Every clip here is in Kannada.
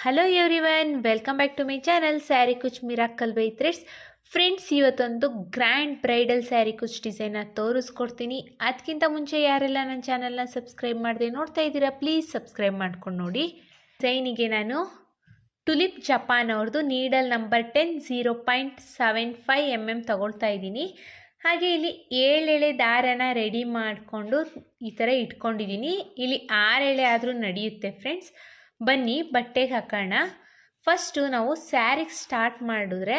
Hello everyone, welcome back to my channel sari kuchu miracle by threads. Friends, ಇವತ್ತೊಂದು ಗ್ರ್ಯಾಂಡ್ ಬ್ರೈಡಲ್ ಸ್ಯಾರಿ ಕುಚ್ ಡಿಸೈನ್ನ ತೋರಿಸ್ಕೊಡ್ತೀನಿ. ಅದಕ್ಕಿಂತ ಮುಂಚೆ ಯಾರೆಲ್ಲ ನನ್ನ ಚಾನಲ್ನ ಸಬ್ಸ್ಕ್ರೈಬ್ ಮಾಡದೆ ನೋಡ್ತಾ ಇದ್ದೀರಾ, ಪ್ಲೀಸ್ ಸಬ್ಸ್ಕ್ರೈಬ್ ಮಾಡ್ಕೊಂಡು ನೋಡಿ. ಡಿಸೈನಿಗೆ ನಾನು ಟುಲಿಪ್ ಜಪಾನ್ ಅವ್ರದ್ದು ನೀಡಲ್ ನಂಬರ್ 10 0.75 mm ತಗೊಳ್ತಾ ಇದ್ದೀನಿ. ಹಾಗೆ ಇಲ್ಲಿ 7 ಎಳೆ ದಾರನ ರೆಡಿ ಮಾಡಿಕೊಂಡು ಈ ಥರ ಇಟ್ಕೊಂಡಿದ್ದೀನಿ. ಇಲ್ಲಿ 6 ಎಳೆ ಆದರೂ ನಡೆಯುತ್ತೆ ಫ್ರೆಂಡ್ಸ್. ಬನ್ನಿ ಬಟ್ಟೆಗೆ ಹಾಕೋಣ. ಫಸ್ಟು ನಾವು ಸ್ಯಾರಿಗೆ ಸ್ಟಾರ್ಟ್ ಮಾಡಿದ್ರೆ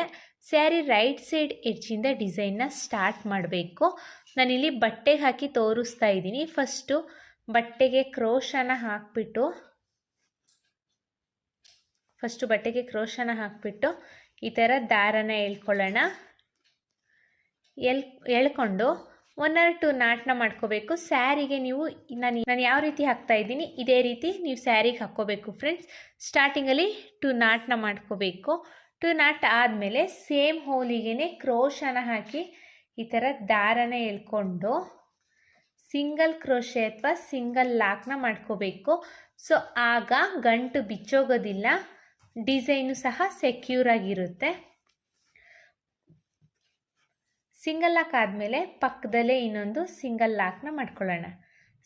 ಸ್ಯಾರಿ ರೈಟ್ ಸೈಡ್ ಎಡ್ಜಿಂದ ಡಿಸೈನ್ನ ಸ್ಟಾರ್ಟ್ ಮಾಡಬೇಕು. ನಾನಿಲ್ಲಿ ಬಟ್ಟೆಗೆ ಹಾಕಿ ತೋರಿಸ್ತಾ ಇದ್ದೀನಿ. ಫಸ್ಟು ಬಟ್ಟೆಗೆ ಕ್ರೋಶನ ಹಾಕ್ಬಿಟ್ಟು ಈ ಥರ ದಾರನ ಎಳ್ಕೊಳ್ಳೋಣ. ಎಳ್ಕೊಂಡು 1 or 2 ನಾಟನ್ನ ಮಾಡ್ಕೋಬೇಕು. ಸ್ಯಾರಿಗೆ ನೀವು ನಾನು ಯಾವ ರೀತಿ ಹಾಕ್ತಾ ಇದ್ದೀನಿ ಇದೇ ರೀತಿ ನೀವು ಸ್ಯಾರಿಗೆ ಹಾಕ್ಕೋಬೇಕು ಫ್ರೆಂಡ್ಸ್. ಸ್ಟಾರ್ಟಿಂಗಲ್ಲಿ 2 ನಾಟನ್ನ ಮಾಡ್ಕೋಬೇಕು. 2 ನಾಟ್ ಆದಮೇಲೆ ಸೇಮ್ ಹೋಲಿಗೆ ಕ್ರೋಶನ ಹಾಕಿ ಈ ಥರ ದಾರನ ಎಳ್ಕೊಂಡು ಸಿಂಗಲ್ ಕ್ರೋಶೆ ಅಥವಾ ಸಿಂಗಲ್ ಲಾಕ್ನ ಮಾಡ್ಕೋಬೇಕು. ಸೊ ಆಗ ಗಂಟು ಬಿಚ್ಚೋಗೋದಿಲ್ಲ, ಡಿಸೈನು ಸಹ ಸೆಕ್ಯೂರ್ ಆಗಿರುತ್ತೆ. ಸಿಂಗಲ್ ಲಾಕ್ ಆದಮೇಲೆ ಪಕ್ಕದಲ್ಲೇ ಇನ್ನೊಂದು ಸಿಂಗಲ್ ಲಾಕ್ನ ಮಾಡ್ಕೊಳ್ಳೋಣ.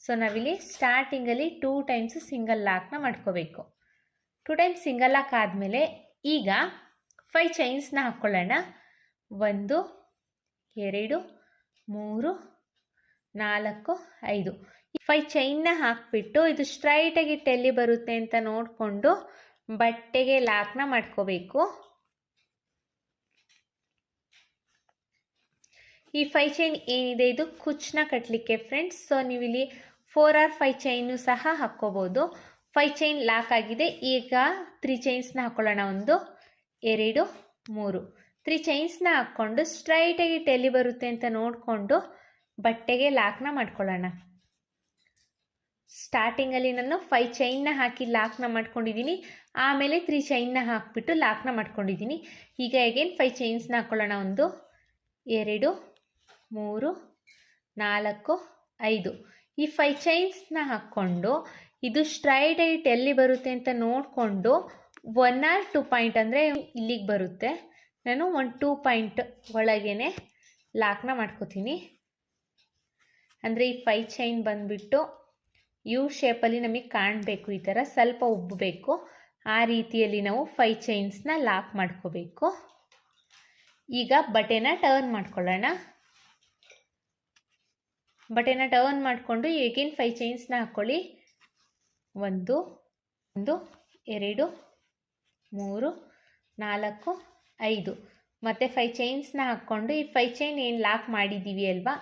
ಸೊ ನಾವಿಲ್ಲಿ ಸ್ಟಾರ್ಟಿಂಗಲ್ಲಿ 2 ಟೈಮ್ಸು ಸಿಂಗಲ್ ಲಾಕ್ನ ಮಾಡ್ಕೋಬೇಕು. 2 ಟೈಮ್ಸ್ ಸಿಂಗಲ್ ಲಾಕ್ ಆದಮೇಲೆ ಈಗ 5 ಚೈನ್ಸ್ನ ಹಾಕ್ಕೊಳ್ಳೋಣ. 1 2 3 4 5 5 ಚೈನ್ನ ಹಾಕ್ಬಿಟ್ಟು ಇದು ಸ್ಟ್ರೈಟಾಗಿ ಎಲ್ಲಿ ಬರುತ್ತೆ ಅಂತ ನೋಡಿಕೊಂಡು ಬಟ್ಟೆಗೆ ಲಾಕ್ನ ಮಾಡ್ಕೋಬೇಕು. ಈ 5 ಚೈನ್ ಏನಿದೆ ಇದು ಕುಚ್ಚನ್ನ ಕಟ್ಟಲಿಕ್ಕೆ ಫ್ರೆಂಡ್ಸ್. ಸೊ ನೀವಿಲ್ಲಿ 4 or 5 ಚೈನು ಸಹ ಹಾಕ್ಕೋಬೋದು. 5 ಚೈನ್ ಲಾಕ್ ಆಗಿದೆ. ಈಗ 3 ಚೈನ್ಸ್ನ ಹಾಕ್ಕೊಳ್ಳೋಣ. 1 2 3 3 ಚೈನ್ಸ್ನ ಹಾಕ್ಕೊಂಡು ಸ್ಟ್ರೈಟಾಗಿ ಎಲ್ಲಿ ಬರುತ್ತೆ ಅಂತ ನೋಡಿಕೊಂಡು ಬಟ್ಟೆಗೆ ಲಾಕ್ನ ಮಾಡ್ಕೊಳ್ಳೋಣ. ಸ್ಟಾರ್ಟಿಂಗಲ್ಲಿ ನಾನು 5 ಚೈನ್ನ ಹಾಕಿ ಲಾಕ್ನ ಮಾಡ್ಕೊಂಡಿದ್ದೀನಿ. ಆಮೇಲೆ 3 ಚೈನ್ನ ಹಾಕಿಬಿಟ್ಟು ಲಾಕ್ನ ಮಾಡ್ಕೊಂಡಿದ್ದೀನಿ. ಈಗ ಅಗೇನ್ 5 ಚೈನ್ಸ್ನ ಹಾಕ್ಕೊಳ್ಳೋಣ. 1 2 3 4 5 ಈ 5 ಚೈನ್ಸ್ನ ಹಾಕ್ಕೊಂಡು ಇದು ಸ್ಟ್ರೈಟಾಗಿ ಎಲ್ಲಿ ಬರುತ್ತೆ ಅಂತ ನೋಡಿಕೊಂಡು 1 or 2 ಪಾಯಿಂಟ್ ಅಂದರೆ ಇಲ್ಲಿಗೆ ಬರುತ್ತೆ. ನಾನು 1-2 ಪಾಯಿಂಟ್ ಒಳಗೇ ಲಾಕ್ನ ಮಾಡ್ಕೋತೀನಿ. ಅಂದರೆ ಈ 5 ಚೈನ್ ಬಂದುಬಿಟ್ಟು ಯು ಶೇಪಲ್ಲಿ ನಮಗೆ ಕಾಣಬೇಕು. ಈ ಥರ ಸ್ವಲ್ಪ ಉಬ್ಬಬೇಕು. ಆ ರೀತಿಯಲ್ಲಿ ನಾವು 5 ಚೈನ್ಸ್ನ ಲಾಕ್ ಮಾಡ್ಕೋಬೇಕು. ಈಗ ಬಟ್ಟೆನ ಟರ್ನ್ ಮಾಡ್ಕೊಳ್ಳೋಣ. ಬಟ್ಟೆನ ಟರ್ನ್ ಮಾಡಿಕೊಂಡು ಏಗೇನ್ 5 ಚೈನ್ಸ್ನ ಹಾಕ್ಕೊಳ್ಳಿ. 1 2 3 4 5 ಮತ್ತು 5 ಚೈನ್ಸ್ನ ಹಾಕ್ಕೊಂಡು ಈ 5 ಚೈನ್ ಏನು ಲಾಕ್ ಮಾಡಿದ್ದೀವಿ ಅಲ್ವಾ,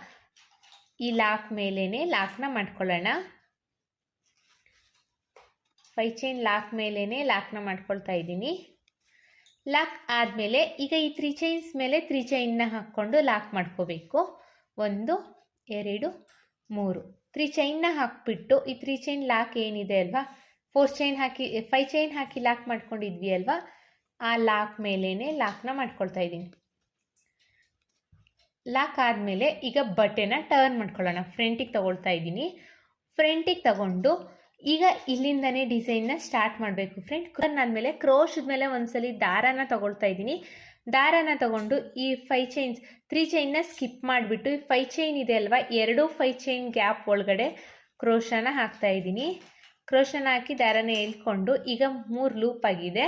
ಈ ಲಾಕ್ ಮೇಲೇ ಲಾಕ್ನ ಮಾಡ್ಕೊಳ್ಳೋಣ. 5 ಚೈನ್ ಲಾಕ್ ಮೇಲೇ ಲಾಕ್ನ ಮಾಡ್ಕೊಳ್ತಾ ಇದ್ದೀನಿ. ಲಾಕ್ ಆದಮೇಲೆ ಈಗ ಈ 3 ಚೈನ್ಸ್ ಮೇಲೆ 3 ಚೈನ್ನ ಹಾಕ್ಕೊಂಡು ಲಾಕ್ ಮಾಡ್ಕೋಬೇಕು. 1 2 3 3 ಚೈನ್ನ ಹಾಕಿಬಿಟ್ಟು ಈ 3 ಚೈನ್ ಲಾಕ್ ಏನಿದೆ ಅಲ್ವಾ, 5 ಚೈನ್ ಹಾಕಿ ಲಾಕ್ ಮಾಡ್ಕೊಂಡಿದ್ವಿ ಅಲ್ವಾ, ಆ ಲಾಕ್ ಮೇಲೇ ಲಾಕ್ನ ಮಾಡ್ಕೊಳ್ತಾ ಇದ್ದೀನಿ. ಲಾಕ್ ಆದಮೇಲೆ ಈಗ ಬಟ್ಟೆನ ಟರ್ನ್ ಮಾಡ್ಕೊಳ್ಳೋಣ. ಫ್ರಂಟಿಗೆ ತಗೊಳ್ತಾ ಇದ್ದೀನಿ. ಫ್ರಂಟಿಗೆ ತಗೊಂಡು ಈಗ ಇಲ್ಲಿಂದನೇ ಡಿಸೈನ್ನ ಸ್ಟಾರ್ಟ್ ಮಾಡಬೇಕು ಫ್ರೆಂಡ್. ಆದಮೇಲೆ ಕ್ರೋಶದ ಮೇಲೆ ಒಂದ್ಸಲಿ ದಾರನ ತಗೊಳ್ತಾ ಇದ್ದೀನಿ. ದಾರನ ತಗೊಂಡು ಈ 5 ಚೈನ್ಸ್ 3 ಚೈನ್ನ ಸ್ಕಿಪ್ ಮಾಡಿಬಿಟ್ಟು ಈ 5 ಚೈನ್ ಇದೆ ಅಲ್ವಾ, 5 ಚೈನ್ ಗ್ಯಾಪ್ ಒಳಗಡೆ ಕ್ರೋಶನ ಹಾಕ್ತಾ ಇದ್ದೀನಿ. ಕ್ರೋಶನ ಹಾಕಿ ದಾರನ ಎಳ್ಕೊಂಡು ಈಗ 3 ಲೂಪ್ ಆಗಿದೆ.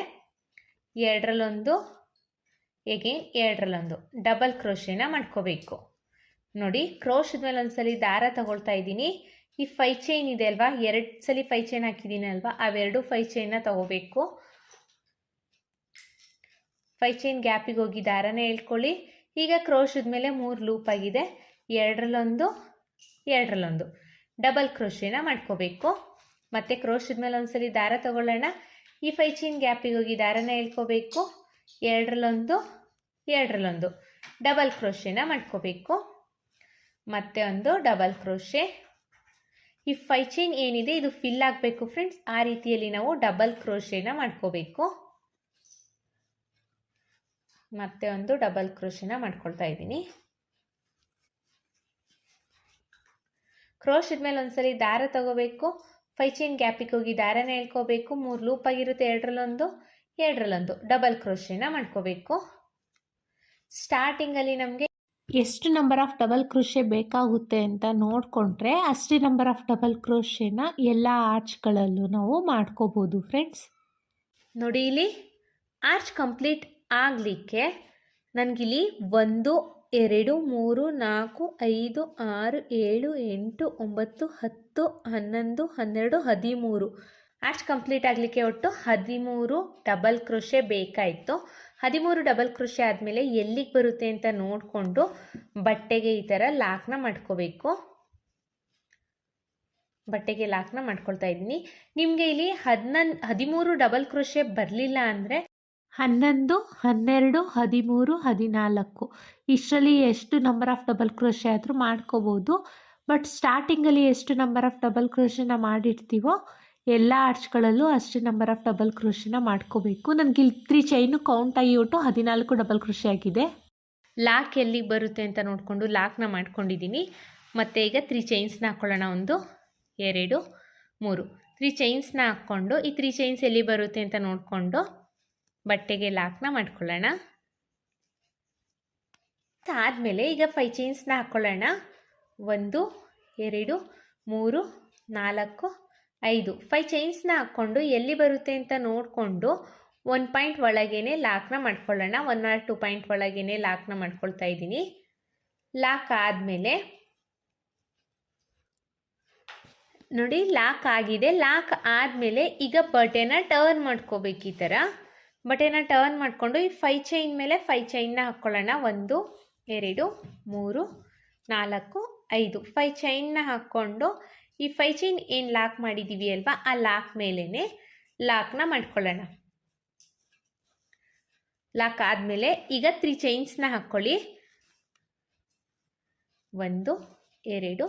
2ರಲ್ಲೊಂದು ಎಗೇನ್ 2ರಲ್ಲೊಂದು ಡಬಲ್ ಕ್ರೋಶನ ಮಾಡ್ಕೋಬೇಕು. ನೋಡಿ, ಕ್ರೋಶದ ಮೇಲೆ ಒಂದ್ಸಲಿ ದಾರ ತಗೊಳ್ತಾ ಇದ್ದೀನಿ. ಈ 5 ಚೈನ್ ಇದೆ ಅಲ್ವಾ, 2 ಸಲ 5 ಚೈನ್ ಹಾಕಿದ್ದೀನಿ ಅಲ್ವಾ, ಅವೆರಡು 5 ಚೈನ್ನ ತಗೋಬೇಕು. 5 ಚೈನ್ ಗ್ಯಾಪಿಗೆ ಹೋಗಿ ದಾರನ ಹೇಳ್ಕೊಳ್ಳಿ. ಈಗ ಕ್ರೋಶದ ಮೇಲೆ 3 ಲೂಪ್ ಆಗಿದೆ. 2ರಲ್ಲೊಂದು ಡಬಲ್ ಕ್ರೋಶನ ಮಾಡ್ಕೋಬೇಕು. ಮತ್ತು ಕ್ರೋಶದ ಮೇಲೆ ಒಂದ್ಸಲಿ ದಾರ ತಗೊಳ್ಳೋಣ. ಈ 5 ಚೈನ್ ಗ್ಯಾಪಿಗೆ ಹೋಗಿ ದಾರನ ಹೇಳ್ಕೋಬೇಕು. 2ರಲ್ಲೊಂದು ಡಬಲ್ ಕ್ರೋಶನ ಮಾಡ್ಕೋಬೇಕು. ಮತ್ತೆ ಒಂದು ಡಬಲ್ ಕ್ರೋಶೆ. ಈ 5 ಚೈನ್ ಏನಿದೆ ಇದು ಫಿಲ್ ಆಗಬೇಕು ಫ್ರೆಂಡ್ಸ್. ಆ ರೀತಿಯಲ್ಲಿ ನಾವು ಡಬಲ್ ಕ್ರೋಶೆನ ಮಾಡ್ಕೋಬೇಕು. ಮತ್ತೆ ಒಂದು ಡಬಲ್ ಕ್ರೋಶೆನ ಮಾಡ್ಕೊಳ್ತಾ ಇದ್ದೀನಿ. ಕ್ರೋಶದ ಮೇಲೆ ಒಂದ್ಸಲಿ ದಾರ ತಗೋಬೇಕು. 5 ಚೈನ್ ಗ್ಯಾಪಿಗೆ ಹೋಗಿ ದಾರನ ಎಳ್ಕೋಬೇಕು. 3 ಲೂಪ್ ಆಗಿರುತ್ತೆ, ಎರಡರಲ್ಲೊಂದು ಡಬಲ್ ಕ್ರೋಶೆನ ಮಾಡ್ಕೋಬೇಕು. ಸ್ಟಾರ್ಟಿಂಗಲ್ಲಿ ನಮಗೆ ಎಷ್ಟು ನಂಬರ್ ಆಫ್ ಡಬಲ್ ಕ್ರೋಶೆ ಬೇಕಾಗುತ್ತೆ ಅಂತ ನೋಡಿಕೊಂಡ್ರೆ ಅಷ್ಟೇ ನಂಬರ್ ಆಫ್ ಡಬಲ್ ಕ್ರೋಶೆನ ಎಲ್ಲ ಆರ್ಚ್ಗಳಲ್ಲೂ ನಾವು ಮಾಡ್ಕೋಬೋದು ಫ್ರೆಂಡ್ಸ್. ನೋಡಿ ಇಲ್ಲಿ ಆರ್ಚ್ ಕಂಪ್ಲೀಟ್ ಆಗಲಿಕ್ಕೆ ನನಗಿಲ್ಲಿ 1 2 3 4 5 6 7 8 9 10 11 12 13 ಆರ್ಚ್ ಕಂಪ್ಲೀಟ್ ಆಗಲಿಕ್ಕೆ ಒಟ್ಟು 13 ಡಬಲ್ ಕ್ರೋಶೆ ಬೇಕಾಯಿತು. 13 ಡಬಲ್ ಕ್ರೋಶೆ ಆದಮೇಲೆ ಎಲ್ಲಿಗೆ ಬರುತ್ತೆ ಅಂತ ನೋಡಿಕೊಂಡು ಬಟ್ಟೆಗೆ ಈ ಥರ ಲಾಕ್ನ ಮಾಡ್ಕೋಬೇಕು. ಬಟ್ಟೆಗೆ ಲಾಕ್ನ ಮಾಡ್ಕೊಳ್ತಾ ಇದ್ದೀನಿ. ನಿಮಗೆ ಇಲ್ಲಿ 13 ಡಬಲ್ ಕ್ರೋಶೆ ಬರಲಿಲ್ಲ ಅಂದರೆ 11 12 13 14 ಇಷ್ಟರಲ್ಲಿ ಎಷ್ಟು ನಂಬರ್ ಆಫ್ ಡಬಲ್ ಕ್ರೋಶೆ ಆದರೂ ಮಾಡ್ಕೋಬೋದು. ಬಟ್ ಸ್ಟಾರ್ಟಿಂಗಲ್ಲಿ ಎಷ್ಟು ನಂಬರ್ ಆಫ್ ಡಬಲ್ ಕ್ರೋಶೆನ ಮಾಡಿರ್ತೀವೋ ಎಲ್ಲ ಆರ್ಚ್ಗಳಲ್ಲೂ ಅಷ್ಟೇ ನಂಬರ್ ಆಫ್ ಡಬಲ್ ಕ್ರೋಶೆನ ಮಾಡ್ಕೋಬೇಕು. ನನಗೆ ಇಲ್ಲಿ 3 ಚೈನು ಕೌಂಟ್ ಆಗಿ ಒಟ್ಟು 14 ಡಬಲ್ ಕ್ರೋಶೆ ಆಗಿದೆ. ಲಾಕ್ ಎಲ್ಲಿಗೆ ಬರುತ್ತೆ ಅಂತ ನೋಡಿಕೊಂಡು ಲಾಕ್ನ ಮಾಡ್ಕೊಂಡಿದ್ದೀನಿ. ಮತ್ತು ಈಗ 3 ಚೈನ್ಸ್ನ ಹಾಕ್ಕೊಳ್ಳೋಣ. 1 2 3 3 ಚೈನ್ಸ್ನ ಹಾಕ್ಕೊಂಡು ಈ 3 ಚೈನ್ಸ್ ಎಲ್ಲಿ ಬರುತ್ತೆ ಅಂತ ನೋಡಿಕೊಂಡು ಬಟ್ಟೆಗೆ ಲಾಕ್ನ ಮಾಡ್ಕೊಳ್ಳೋಣ. ಆದಮೇಲೆ ಈಗ 5 ಚೈನ್ಸ್ನ ಹಾಕ್ಕೊಳ್ಳೋಣ. 1 2 3 4 5 5 ಚೈನ್ಸ್ನ ಹಾಕ್ಕೊಂಡು ಎಲ್ಲಿ ಬರುತ್ತೆ ಅಂತ ನೋಡಿಕೊಂಡು 1 ಪಾಯಿಂಟ್ ಒಳಗೇ ಲಾಕ್ನ ಮಾಡ್ಕೊಳ್ಳೋಣ. 1 or 2 ಪಾಯಿಂಟ್ ಒಳಗೇ ಲಾಕ್ನ ಮಾಡ್ಕೊಳ್ತಾ ಇದ್ದೀನಿ. ಲಾಕ್ ಆದಮೇಲೆ ನೋಡಿ ಲಾಕ್ ಆಗಿದೆ. ಲಾಕ್ ಆದಮೇಲೆ ಈಗ ಬಟೆನ ಟರ್ನ್ ಮಾಡ್ಕೋಬೇಕು. ಈ ಥರ ಬಟೆನ ಟರ್ನ್ ಮಾಡಿಕೊಂಡು ಈ 5 ಚೈನ್ ಮೇಲೆ 5 ಚೈನ್ನ ಹಾಕ್ಕೊಳ್ಳೋಣ. 1 2 3 4 5 5 ಚೈನ್ನ ಹಾಕ್ಕೊಂಡು ಈ 5 ಚೈನ್ ಏನು ಲಾಕ್ ಮಾಡಿದ್ದೀವಿ ಅಲ್ವಾ ಆ ಲಾಕ್ ಮೇಲೇ ಲಾಕ್ನ ಮಾಡ್ಕೊಳ್ಳೋಣ. ಲಾಕ್ ಆದಮೇಲೆ ಈಗ 3 ಚೈನ್ಸ್ನ ಹಾಕ್ಕೊಳ್ಳಿ. 1 2 3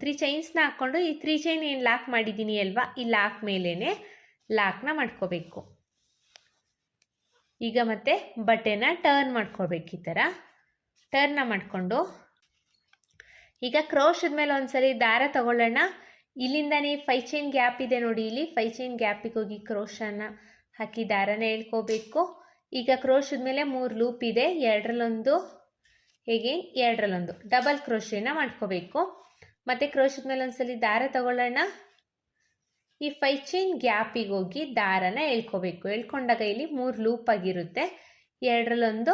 3 ಚೈನ್ಸ್ನ ಹಾಕ್ಕೊಂಡು ಈ 3 ಚೈನ್ ಏನು ಲಾಕ್ ಮಾಡಿದ್ದೀನಿ ಅಲ್ವಾ ಈ ಲಾಕ್ ಮೇಲೇ ಲಾಕ್ನ ಮಾಡ್ಕೋಬೇಕು. ಈಗ ಮತ್ತೆ ಬಟ್ಟೆನ ಟರ್ನ್ ಮಾಡ್ಕೋಬೇಕು. ಈ ಥರ ಟರ್ನ ಮಾಡಿಕೊಂಡು ಈಗ ಕ್ರೋಶದ ಮೇಲೆ ಒಂದ್ಸರಿ ದಾರ ತಗೊಳ್ಳೋಣ. ಇಲ್ಲಿಂದನೇ 5 ಚೈನ್ ಗ್ಯಾಪ್ ಇದೆ ನೋಡಿ, ಇಲ್ಲಿ 5 ಚೈನ್ ಗ್ಯಾಪಿಗೆ ಹೋಗಿ ಕ್ರೋಶನ ಹಾಕಿ ದಾರನ ಎಳ್ಕೋಬೇಕು. ಈಗ ಕ್ರೋಶದ ಮೇಲೆ 3 ಲೂಪ್ ಇದೆ, ಎರಡರಲ್ಲೊಂದು ಹೇಗೆ ಎರಡರಲ್ಲೊಂದು ಡಬಲ್ ಕ್ರೋಶೆನ ಮಾಡ್ಕೋಬೇಕು. ಮತ್ತು ಕ್ರೋಶದ ಮೇಲೆ ಒಂದ್ಸಲಿ ದಾರ ತಗೊಳ್ಳೋಣ. ಈ 5 ಚೈನ್ ಗ್ಯಾಪಿಗೆ ಹೋಗಿ ದಾರನ ಎಳ್ಕೋಬೇಕು. ಎಳ್ಕೊಂಡಾಗ ಇಲ್ಲಿ 3 ಲೂಪ್ ಆಗಿರುತ್ತೆ, ಎರಡರಲ್ಲೊಂದು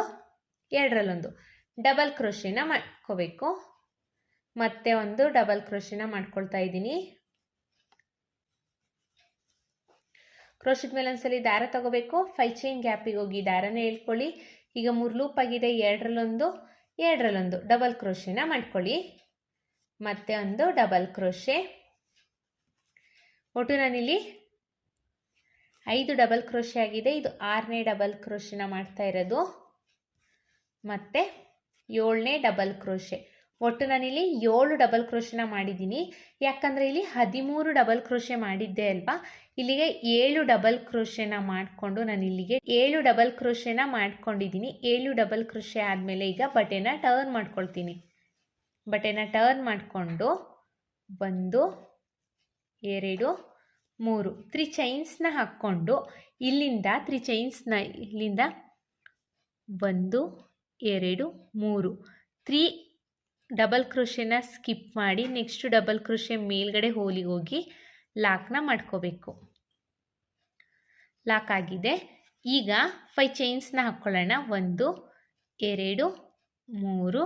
ಡಬಲ್ ಕ್ರೋಶೆನ ಮಾಡ್ಕೋಬೇಕು. ಮತ್ತೆ ಒಂದು ಡಬಲ್ ಕ್ರೋಶೆನ ಮಾಡ್ಕೊಳ್ತಾ ಇದ್ದೀನಿ. ಕ್ರೋಶದ ಮೇಲೆ ಒಂದ್ಸಲಿ ದಾರ ತಗೋಬೇಕು. 5 ಚೈನ್ ಗ್ಯಾಪಿಗೆ ಹೋಗಿ ದಾರನ ಎಳ್ಕೊಳ್ಳಿ. ಈಗ 3 ಲೂಪ್ ಆಗಿದೆ, ಎರಡರಲ್ಲೊಂದು ಡಬಲ್ ಕ್ರೋಶೆನ ಮಾಡ್ಕೊಳ್ಳಿ. ಮತ್ತೆ ಒಂದು ಡಬಲ್ ಕ್ರೋಶೆ. ಒಟ್ಟು ನಾನಿಲ್ಲಿ 5 ಡಬಲ್ ಕ್ರೋಶೆ ಆಗಿದೆ. ಇದು 6ನೇ ಡಬಲ್ ಕ್ರೋಶೆನ ಮಾಡ್ತಾ ಇರೋದು. ಮತ್ತು 7ನೇ ಡಬಲ್ ಕ್ರೋಶೆ. ಒಟ್ಟು ನಾನಿಲ್ಲಿ 7 ಡಬಲ್ ಕ್ರೋಶೆನ ಮಾಡಿದ್ದೀನಿ. ಯಾಕಂದರೆ ಇಲ್ಲಿ 13 ಡಬಲ್ ಕ್ರೋಶೆ ಮಾಡಿದ್ದೆ ಅಲ್ವಾ, ಇಲ್ಲಿಗೆ 7 ಡಬಲ್ ಕ್ರೋಶೆನ ಮಾಡಿಕೊಂಡು ನಾನು ಇಲ್ಲಿಗೆ 7 ಡಬಲ್ ಕ್ರೋಶೆನ ಮಾಡ್ಕೊಂಡಿದ್ದೀನಿ. 7 ಡಬಲ್ ಕ್ರೋಶೆ ಆದಮೇಲೆ ಈಗ ಬಟೆನ ಟರ್ನ್ ಮಾಡ್ಕೊಳ್ತೀನಿ. ಬಟೆನ ಟರ್ನ್ ಮಾಡಿಕೊಂಡು 1 2 3 3 ಚೈನ್ಸ್ನ ಹಾಕ್ಕೊಂಡು ಇಲ್ಲಿಂದ 3 ಚೈನ್ಸ್ನ ಇಲ್ಲಿಂದ 1 2 3 3 ಡಬಲ್ ಕ್ರೋಶೆನ ಸ್ಕಿಪ್ ಮಾಡಿ ನೆಕ್ಸ್ಟ್ ಡಬಲ್ ಕ್ರೋಶೆ ಮೇಲ್ಗಡೆ ಹೋಲಿಗೆ ಹೋಗಿ ಲಾಕ್ನ ಮಾಡ್ಕೋಬೇಕು. ಲಾಕ್ ಆಗಿದೆ. ಈಗ 5 ಚೈನ್ಸ್ನ ಹಾಕ್ಕೊಳ್ಳೋಣ. 1 2 3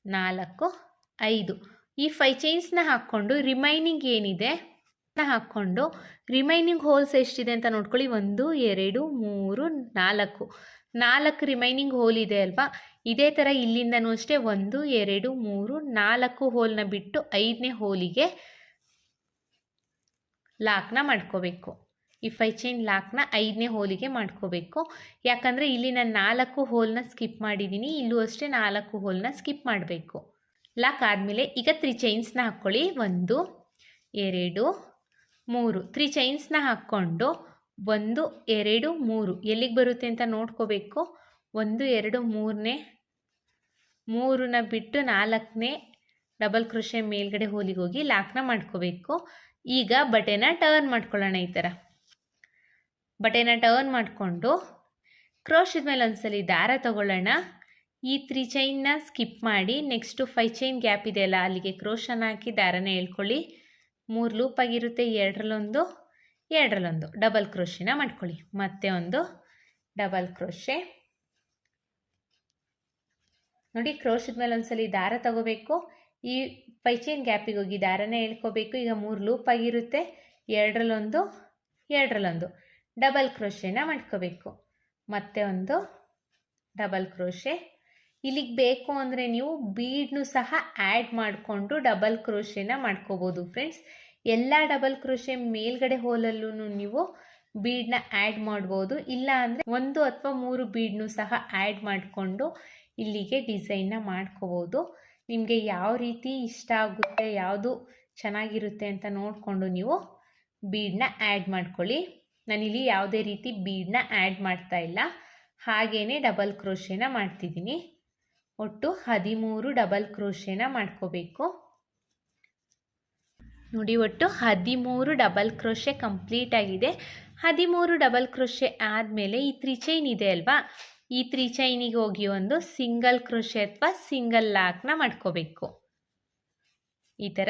4 5 ಈ 5 ಚೈನ್ಸ್ನ ಹಾಕ್ಕೊಂಡು ರಿಮೈನಿಂಗ್ ಏನಿದೆ ಹಾಕ್ಕೊಂಡು ರಿಮೈನಿಂಗ್ ಹೋಲ್ಸ್ ಎಷ್ಟಿದೆ ಅಂತ ನೋಡ್ಕೊಳ್ಳಿ. 1 2 3 4 ರಿಮೈನಿಂಗ್ ಹೋಲ್ ಇದೆ ಅಲ್ವಾ, ಇದೇ ಥರ ಇಲ್ಲಿಂದನೂ ಅಷ್ಟೇ 1 2 3 4 ಹೋಲ್ನ ಬಿಟ್ಟು 5ನೇ ಹೋಲಿಗೆ ಲಾಕ್ನ ಮಾಡ್ಕೋಬೇಕು. ಈ 5 ಚೈನ್ ಲಾಕ್ನ 5ನೇ ಹೋಲಿಗೆ ಮಾಡ್ಕೋಬೇಕು. ಯಾಕಂದರೆ ಇಲ್ಲಿ ನಾನು 4 ಹೋಲ್ನ ಸ್ಕಿಪ್ ಮಾಡಿದ್ದೀನಿ, ಇಲ್ಲೂ ಅಷ್ಟೇ 4 ಹೋಲ್ನ ಸ್ಕಿಪ್ ಮಾಡಬೇಕು. ಲಾಕ್ ಆದಮೇಲೆ ಈಗ 3 ಚೈನ್ಸ್ನ ಹಾಕ್ಕೊಳ್ಳಿ. 1 2 3 3 ಚೈನ್ಸ್ನ ಹಾಕ್ಕೊಂಡು 1 2 3 ಎಲ್ಲಿಗೆ ಬರುತ್ತೆ ಅಂತ ನೋಡ್ಕೋಬೇಕು. 1 2 3ನ ಬಿಟ್ಟು 4ನೇ ಡಬಲ್ ಕ್ರೋಶೆ ಮೇಲ್ಗಡೆ ಹೋಲಿಗೆ ಹೋಗಿ ಲಾಕ್ನ ಮಾಡ್ಕೋಬೇಕು. ಈಗ ಬಟೆನ ಟರ್ನ್ ಮಾಡ್ಕೊಳ್ಳೋಣ. ಈ ಥರ ಬಟೆನ ಟರ್ನ್ ಮಾಡಿಕೊಂಡು ಕ್ರೋಶದ ಮೇಲೆ ಒಂದ್ಸಲಿ ದಾರ ತಗೊಳ್ಳೋಣ. ಈ 3 ಚೈನ್ನ ಸ್ಕಿಪ್ ಮಾಡಿ ನೆಕ್ಸ್ಟು 5 ಚೈನ್ ಗ್ಯಾಪ್ ಇದೆಯಲ್ಲ ಅಲ್ಲಿಗೆ ಕ್ರೋಶನ ಹಾಕಿ ದಾರನ ಎಳ್ಕೊಳ್ಳಿ. 3 ಲೂಪ್ ಆಗಿರುತ್ತೆ, ಎರಡರಲ್ಲೊಂದು ಎರಡರಲ್ಲೊಂದು ಡಬಲ್ ಕ್ರೋಶೆನ ಮಾಡ್ಕೊಳ್ಳಿ. ಮತ್ತೆ ಒಂದು ಡಬಲ್ ಕ್ರೋಶೆ ನೋಡಿ. ಕ್ರೋಶದ ಮೇಲೆ ಒಂದ್ಸಲಿ ದಾರ ತಗೋಬೇಕು. ಈ 5 ಚೈನ್ ಗ್ಯಾಪಿಗೆ ಹೋಗಿ ದಾರನ ಎಳ್ಕೋಬೇಕು. ಈಗ 3 ಲೂಪ್ ಆಗಿರುತ್ತೆ, ಎರಡರಲ್ಲೊಂದು ಎರಡರಲ್ಲೊಂದು ಡಬಲ್ ಕ್ರೋಶೆನ ಮಾಡ್ಕೋಬೇಕು. ಮತ್ತೆ ಒಂದು ಡಬಲ್ ಕ್ರೋಶೆ. ಇಲ್ಲಿಗೆ ಬೇಕು ಅಂದರೆ ನೀವು ಬೀಡ್ನು ಸಹ ಆ್ಯಡ್ ಮಾಡಿಕೊಂಡು ಡಬಲ್ ಕ್ರೋಶೆನ ಮಾಡ್ಕೋಬೋದು ಫ್ರೆಂಡ್ಸ್. ಎಲ್ಲ ಡಬಲ್ ಕ್ರೋಶೆ ಮೇಲ್ಗಡೆ ಹೋಲಲ್ಲೂ ನೀವು ಬೀಡನ್ನ ಆ್ಯಡ್ ಮಾಡ್ಬೋದು. ಇಲ್ಲ ಅಂದರೆ 1 ಅಥವಾ 3 ಬೀಡ್ನು ಸಹ ಆ್ಯಡ್ ಮಾಡಿಕೊಂಡು ಇಲ್ಲಿಗೆ ಡಿಸೈನ್ನ ಮಾಡ್ಕೋಬೋದು. ನಿಮಗೆ ಯಾವ ರೀತಿ ಇಷ್ಟ ಆಗುತ್ತೆ, ಯಾವುದು ಚೆನ್ನಾಗಿರುತ್ತೆ ಅಂತ ನೋಡಿಕೊಂಡು ನೀವು ಬೀಡನ್ನ ಆ್ಯಡ್ ಮಾಡ್ಕೊಳ್ಳಿ. ನಾನಿಲ್ಲಿ ಯಾವುದೇ ರೀತಿ ಬೀಡನ್ನ ಆ್ಯಡ್ ಮಾಡ್ತಾ ಇಲ್ಲ, ಹಾಗೇ ಡಬಲ್ ಕ್ರೋಶೆನ ಮಾಡ್ತಿದ್ದೀನಿ. ಒಟ್ಟು 13 ಡಬಲ್ ಕ್ರೋಶೆನ ಮಾಡ್ಕೋಬೇಕು ನೋಡಿ. ಒಟ್ಟು 13 ಡಬಲ್ ಕ್ರೋಶೆ ಕಂಪ್ಲೀಟ್ ಆಗಿದೆ. 13 ಡಬಲ್ ಕ್ರೋಶೆ ಆದಮೇಲೆ ಈ 3 ಚೈನ್ ಇದೆ ಅಲ್ವಾ, ಈ 3 ಚೈನಿಗೆ ಹೋಗಿ ಒಂದು ಸಿಂಗಲ್ ಕ್ರೋಶೆ ಅಥವಾ ಸಿಂಗಲ್ ಲಾಕ್ನ ಮಾಡ್ಕೋಬೇಕು. ಈ ಥರ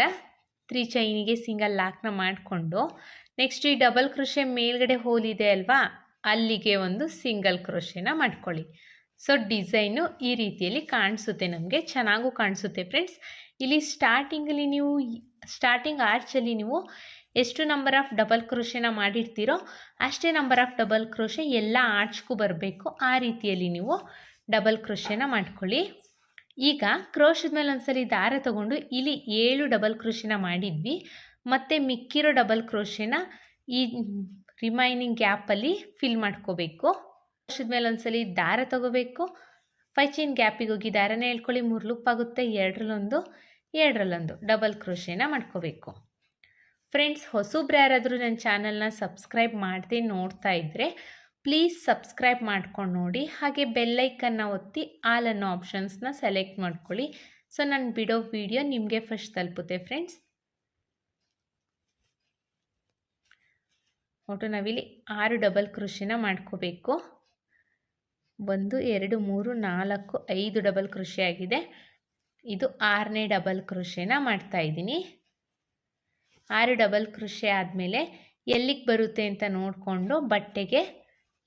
3 ಚೈನಿಗೆ ಸಿಂಗಲ್ ಲಾಕ್ನ ಮಾಡಿಕೊಂಡು ನೆಕ್ಸ್ಟ್ ಈ ಡಬಲ್ ಕ್ರೋಶೆ ಮೇಲ್ಗಡೆ ಹೋಲ್ ಇದೆ ಅಲ್ವಾ, ಅಲ್ಲಿಗೆ ಒಂದು ಸಿಂಗಲ್ ಕ್ರೋಶೆನ ಮಾಡ್ಕೊಳ್ಳಿ. ಸೊ ಡಿಸೈನು ಈ ರೀತಿಯಲ್ಲಿ ಕಾಣಿಸುತ್ತೆ, ನಮಗೆ ಚೆನ್ನಾಗೂ ಕಾಣಿಸುತ್ತೆ ಫ್ರೆಂಡ್ಸ್. ಇಲ್ಲಿ ಸ್ಟಾರ್ಟಿಂಗಲ್ಲಿ ನೀವು ಸ್ಟಾರ್ಟಿಂಗ್ ಆರ್ಚಲ್ಲಿ ನೀವು ಎಷ್ಟು ನಂಬರ್ ಆಫ್ ಡಬಲ್ ಕ್ರೋಶೆನ ಮಾಡಿರ್ತೀರೋ ಅಷ್ಟೇ ನಂಬರ್ ಆಫ್ ಡಬಲ್ ಕ್ರೋಶೆ ಎಲ್ಲ ಆರ್ಚ್ಗೂ ಬರಬೇಕು. ಆ ರೀತಿಯಲ್ಲಿ ನೀವು ಡಬಲ್ ಕ್ರೋಶೆನ ಮಾಡ್ಕೊಳ್ಳಿ. ಈಗ ಕ್ರೋಶದ ಮೇಲೆ ಒಂದ್ಸಲಿ ದಾರ ತಗೊಂಡು ಇಲ್ಲಿ 7 ಡಬಲ್ ಕ್ರೋಶೆನ ಮಾಡಿದ್ವಿ. ಮತ್ತು ಮಿಕ್ಕಿರೋ ಡಬಲ್ ಕ್ರೋಶೆನ ಈ ರಿಮೈನಿಂಗ್ ಗ್ಯಾಪಲ್ಲಿ ಫಿಲ್ ಮಾಡ್ಕೋಬೇಕು. ಕ್ರೋಶದ ಮೇಲೆ ಒಂದ್ಸಲಿ ದಾರ ತಗೋಬೇಕು. 5 ಚೈನ್ ಗ್ಯಾಪಿಗೆ ಹೋಗಿ ದಾರನ ಹೇಳ್ಕೊಳ್ಳಿ. 3 ಲೂಪ್ ಆಗುತ್ತೆ, ಎರಡರಲ್ಲೊಂದು ಎರಡರಲ್ಲೊಂದು ಡಬಲ್ ಕ್ರೋಶೆನ ಮಾಡ್ಕೋಬೇಕು. ಫ್ರೆಂಡ್ಸ್, ಹೊಸಬ್ರು ಯಾರಾದರೂ ನನ್ನ ಚಾನಲ್ನ ಸಬ್ಸ್ಕ್ರೈಬ್ ಮಾಡದೆ ನೋಡ್ತಾ ಇದ್ದರೆ ಪ್ಲೀಸ್ ಸಬ್ಸ್ಕ್ರೈಬ್ ಮಾಡ್ಕೊಂಡು ನೋಡಿ. ಹಾಗೆ ಬೆಲ್ಲೈಕನ್ನ ಒತ್ತಿ ಆಲ್ ಅನ್ನೋ ಆಪ್ಷನ್ಸ್ನ ಸೆಲೆಕ್ಟ್ ಮಾಡ್ಕೊಳ್ಳಿ. ಸೊ ನಾನು ಬಿಡೋ ವಿಡಿಯೋ ನಿಮಗೆ ಫಸ್ಟ್ ತಲುಪುತ್ತೆ ಫ್ರೆಂಡ್ಸ್. ಒಟ್ಟು ನಾವಿಲ್ಲಿ 6 ಡಬಲ್ ಕ್ರೋಶೆನ ಮಾಡ್ಕೋಬೇಕು. 1 2 3 4 5 ಡಬಲ್ ಕ್ರೋಶೆ ಆಗಿದೆ. ಇದು 6ನೇ ಡಬಲ್ ಕ್ರೋಶೆನ ಮಾಡ್ತಾ ಇದ್ದೀನಿ. 6 ಡಬಲ್ ಕ್ರೋಶೆ ಆದಮೇಲೆ ಎಲ್ಲಿಗೆ ಬರುತ್ತೆ ಅಂತ ನೋಡಿಕೊಂಡು ಬಟ್ಟೆಗೆ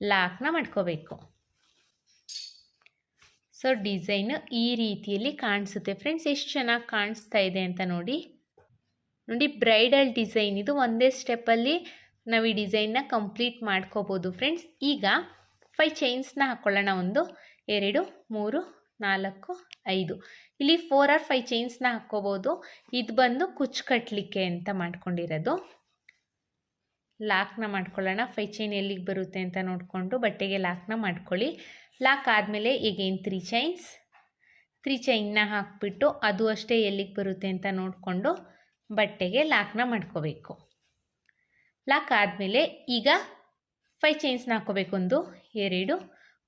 ಲಾಕ್ನ ಮಾಡ್ಕೋಬೇಕು. ಸೊ ಡಿಸೈನು ಈ ರೀತಿಯಲ್ಲಿ ಕಾಣಿಸುತ್ತೆ ಫ್ರೆಂಡ್ಸ್. ಎಷ್ಟು ಚೆನ್ನಾಗಿ ಕಾಣಿಸ್ತಾ ಇದೆ ಅಂತ ನೋಡಿ. ಬ್ರೈಡಲ್ ಡಿಸೈನ್ ಇದು. ಒಂದೇ ಸ್ಟೆಪ್ಪಲ್ಲಿ ನಾವು ಈ ಡಿಸೈನ್ನ ಕಂಪ್ಲೀಟ್ ಮಾಡ್ಕೋಬೋದು ಫ್ರೆಂಡ್ಸ್. ಈಗ 5 ಚೈನ್ಸ್ನ ಹಾಕ್ಕೊಳ್ಳೋಣ. 1 2 3 4 5. ಇಲ್ಲಿ 4 or 5 ಚೈನ್ಸ್ನ ಹಾಕ್ಕೋಬೋದು. ಇದು ಬಂದು ಕುಚ್ಚು ಕಟ್ಟಲಿಕ್ಕೆ ಅಂತ ಮಾಡ್ಕೊಂಡಿರೋದು. ಲಾಕ್ನ ಮಾಡ್ಕೊಳ್ಳೋಣ. 5 ಚೈನ್ ಎಲ್ಲಿಗೆ ಬರುತ್ತೆ ಅಂತ ನೋಡಿಕೊಂಡು ಬಟ್ಟೆಗೆ ಲಾಕ್ನ ಮಾಡ್ಕೊಳ್ಳಿ. ಲಾಕ್ ಆದಮೇಲೆ ಎಗೈನ್ 3 ಚೈನ್ಸ್. 3 ಚೈನ್ನ ಹಾಕ್ಬಿಟ್ಟು ಅದು ಅಷ್ಟೇ ಎಲ್ಲಿಗೆ ಬರುತ್ತೆ ಅಂತ ನೋಡಿಕೊಂಡು ಬಟ್ಟೆಗೆ ಲಾಕ್ನ ಮಾಡ್ಕೋಬೇಕು. ಲಾಕ್ ಆದಮೇಲೆ ಈಗ 5 ಚೈನ್ಸ್ನ ಹಾಕ್ಕೋಬೇಕು. 1 2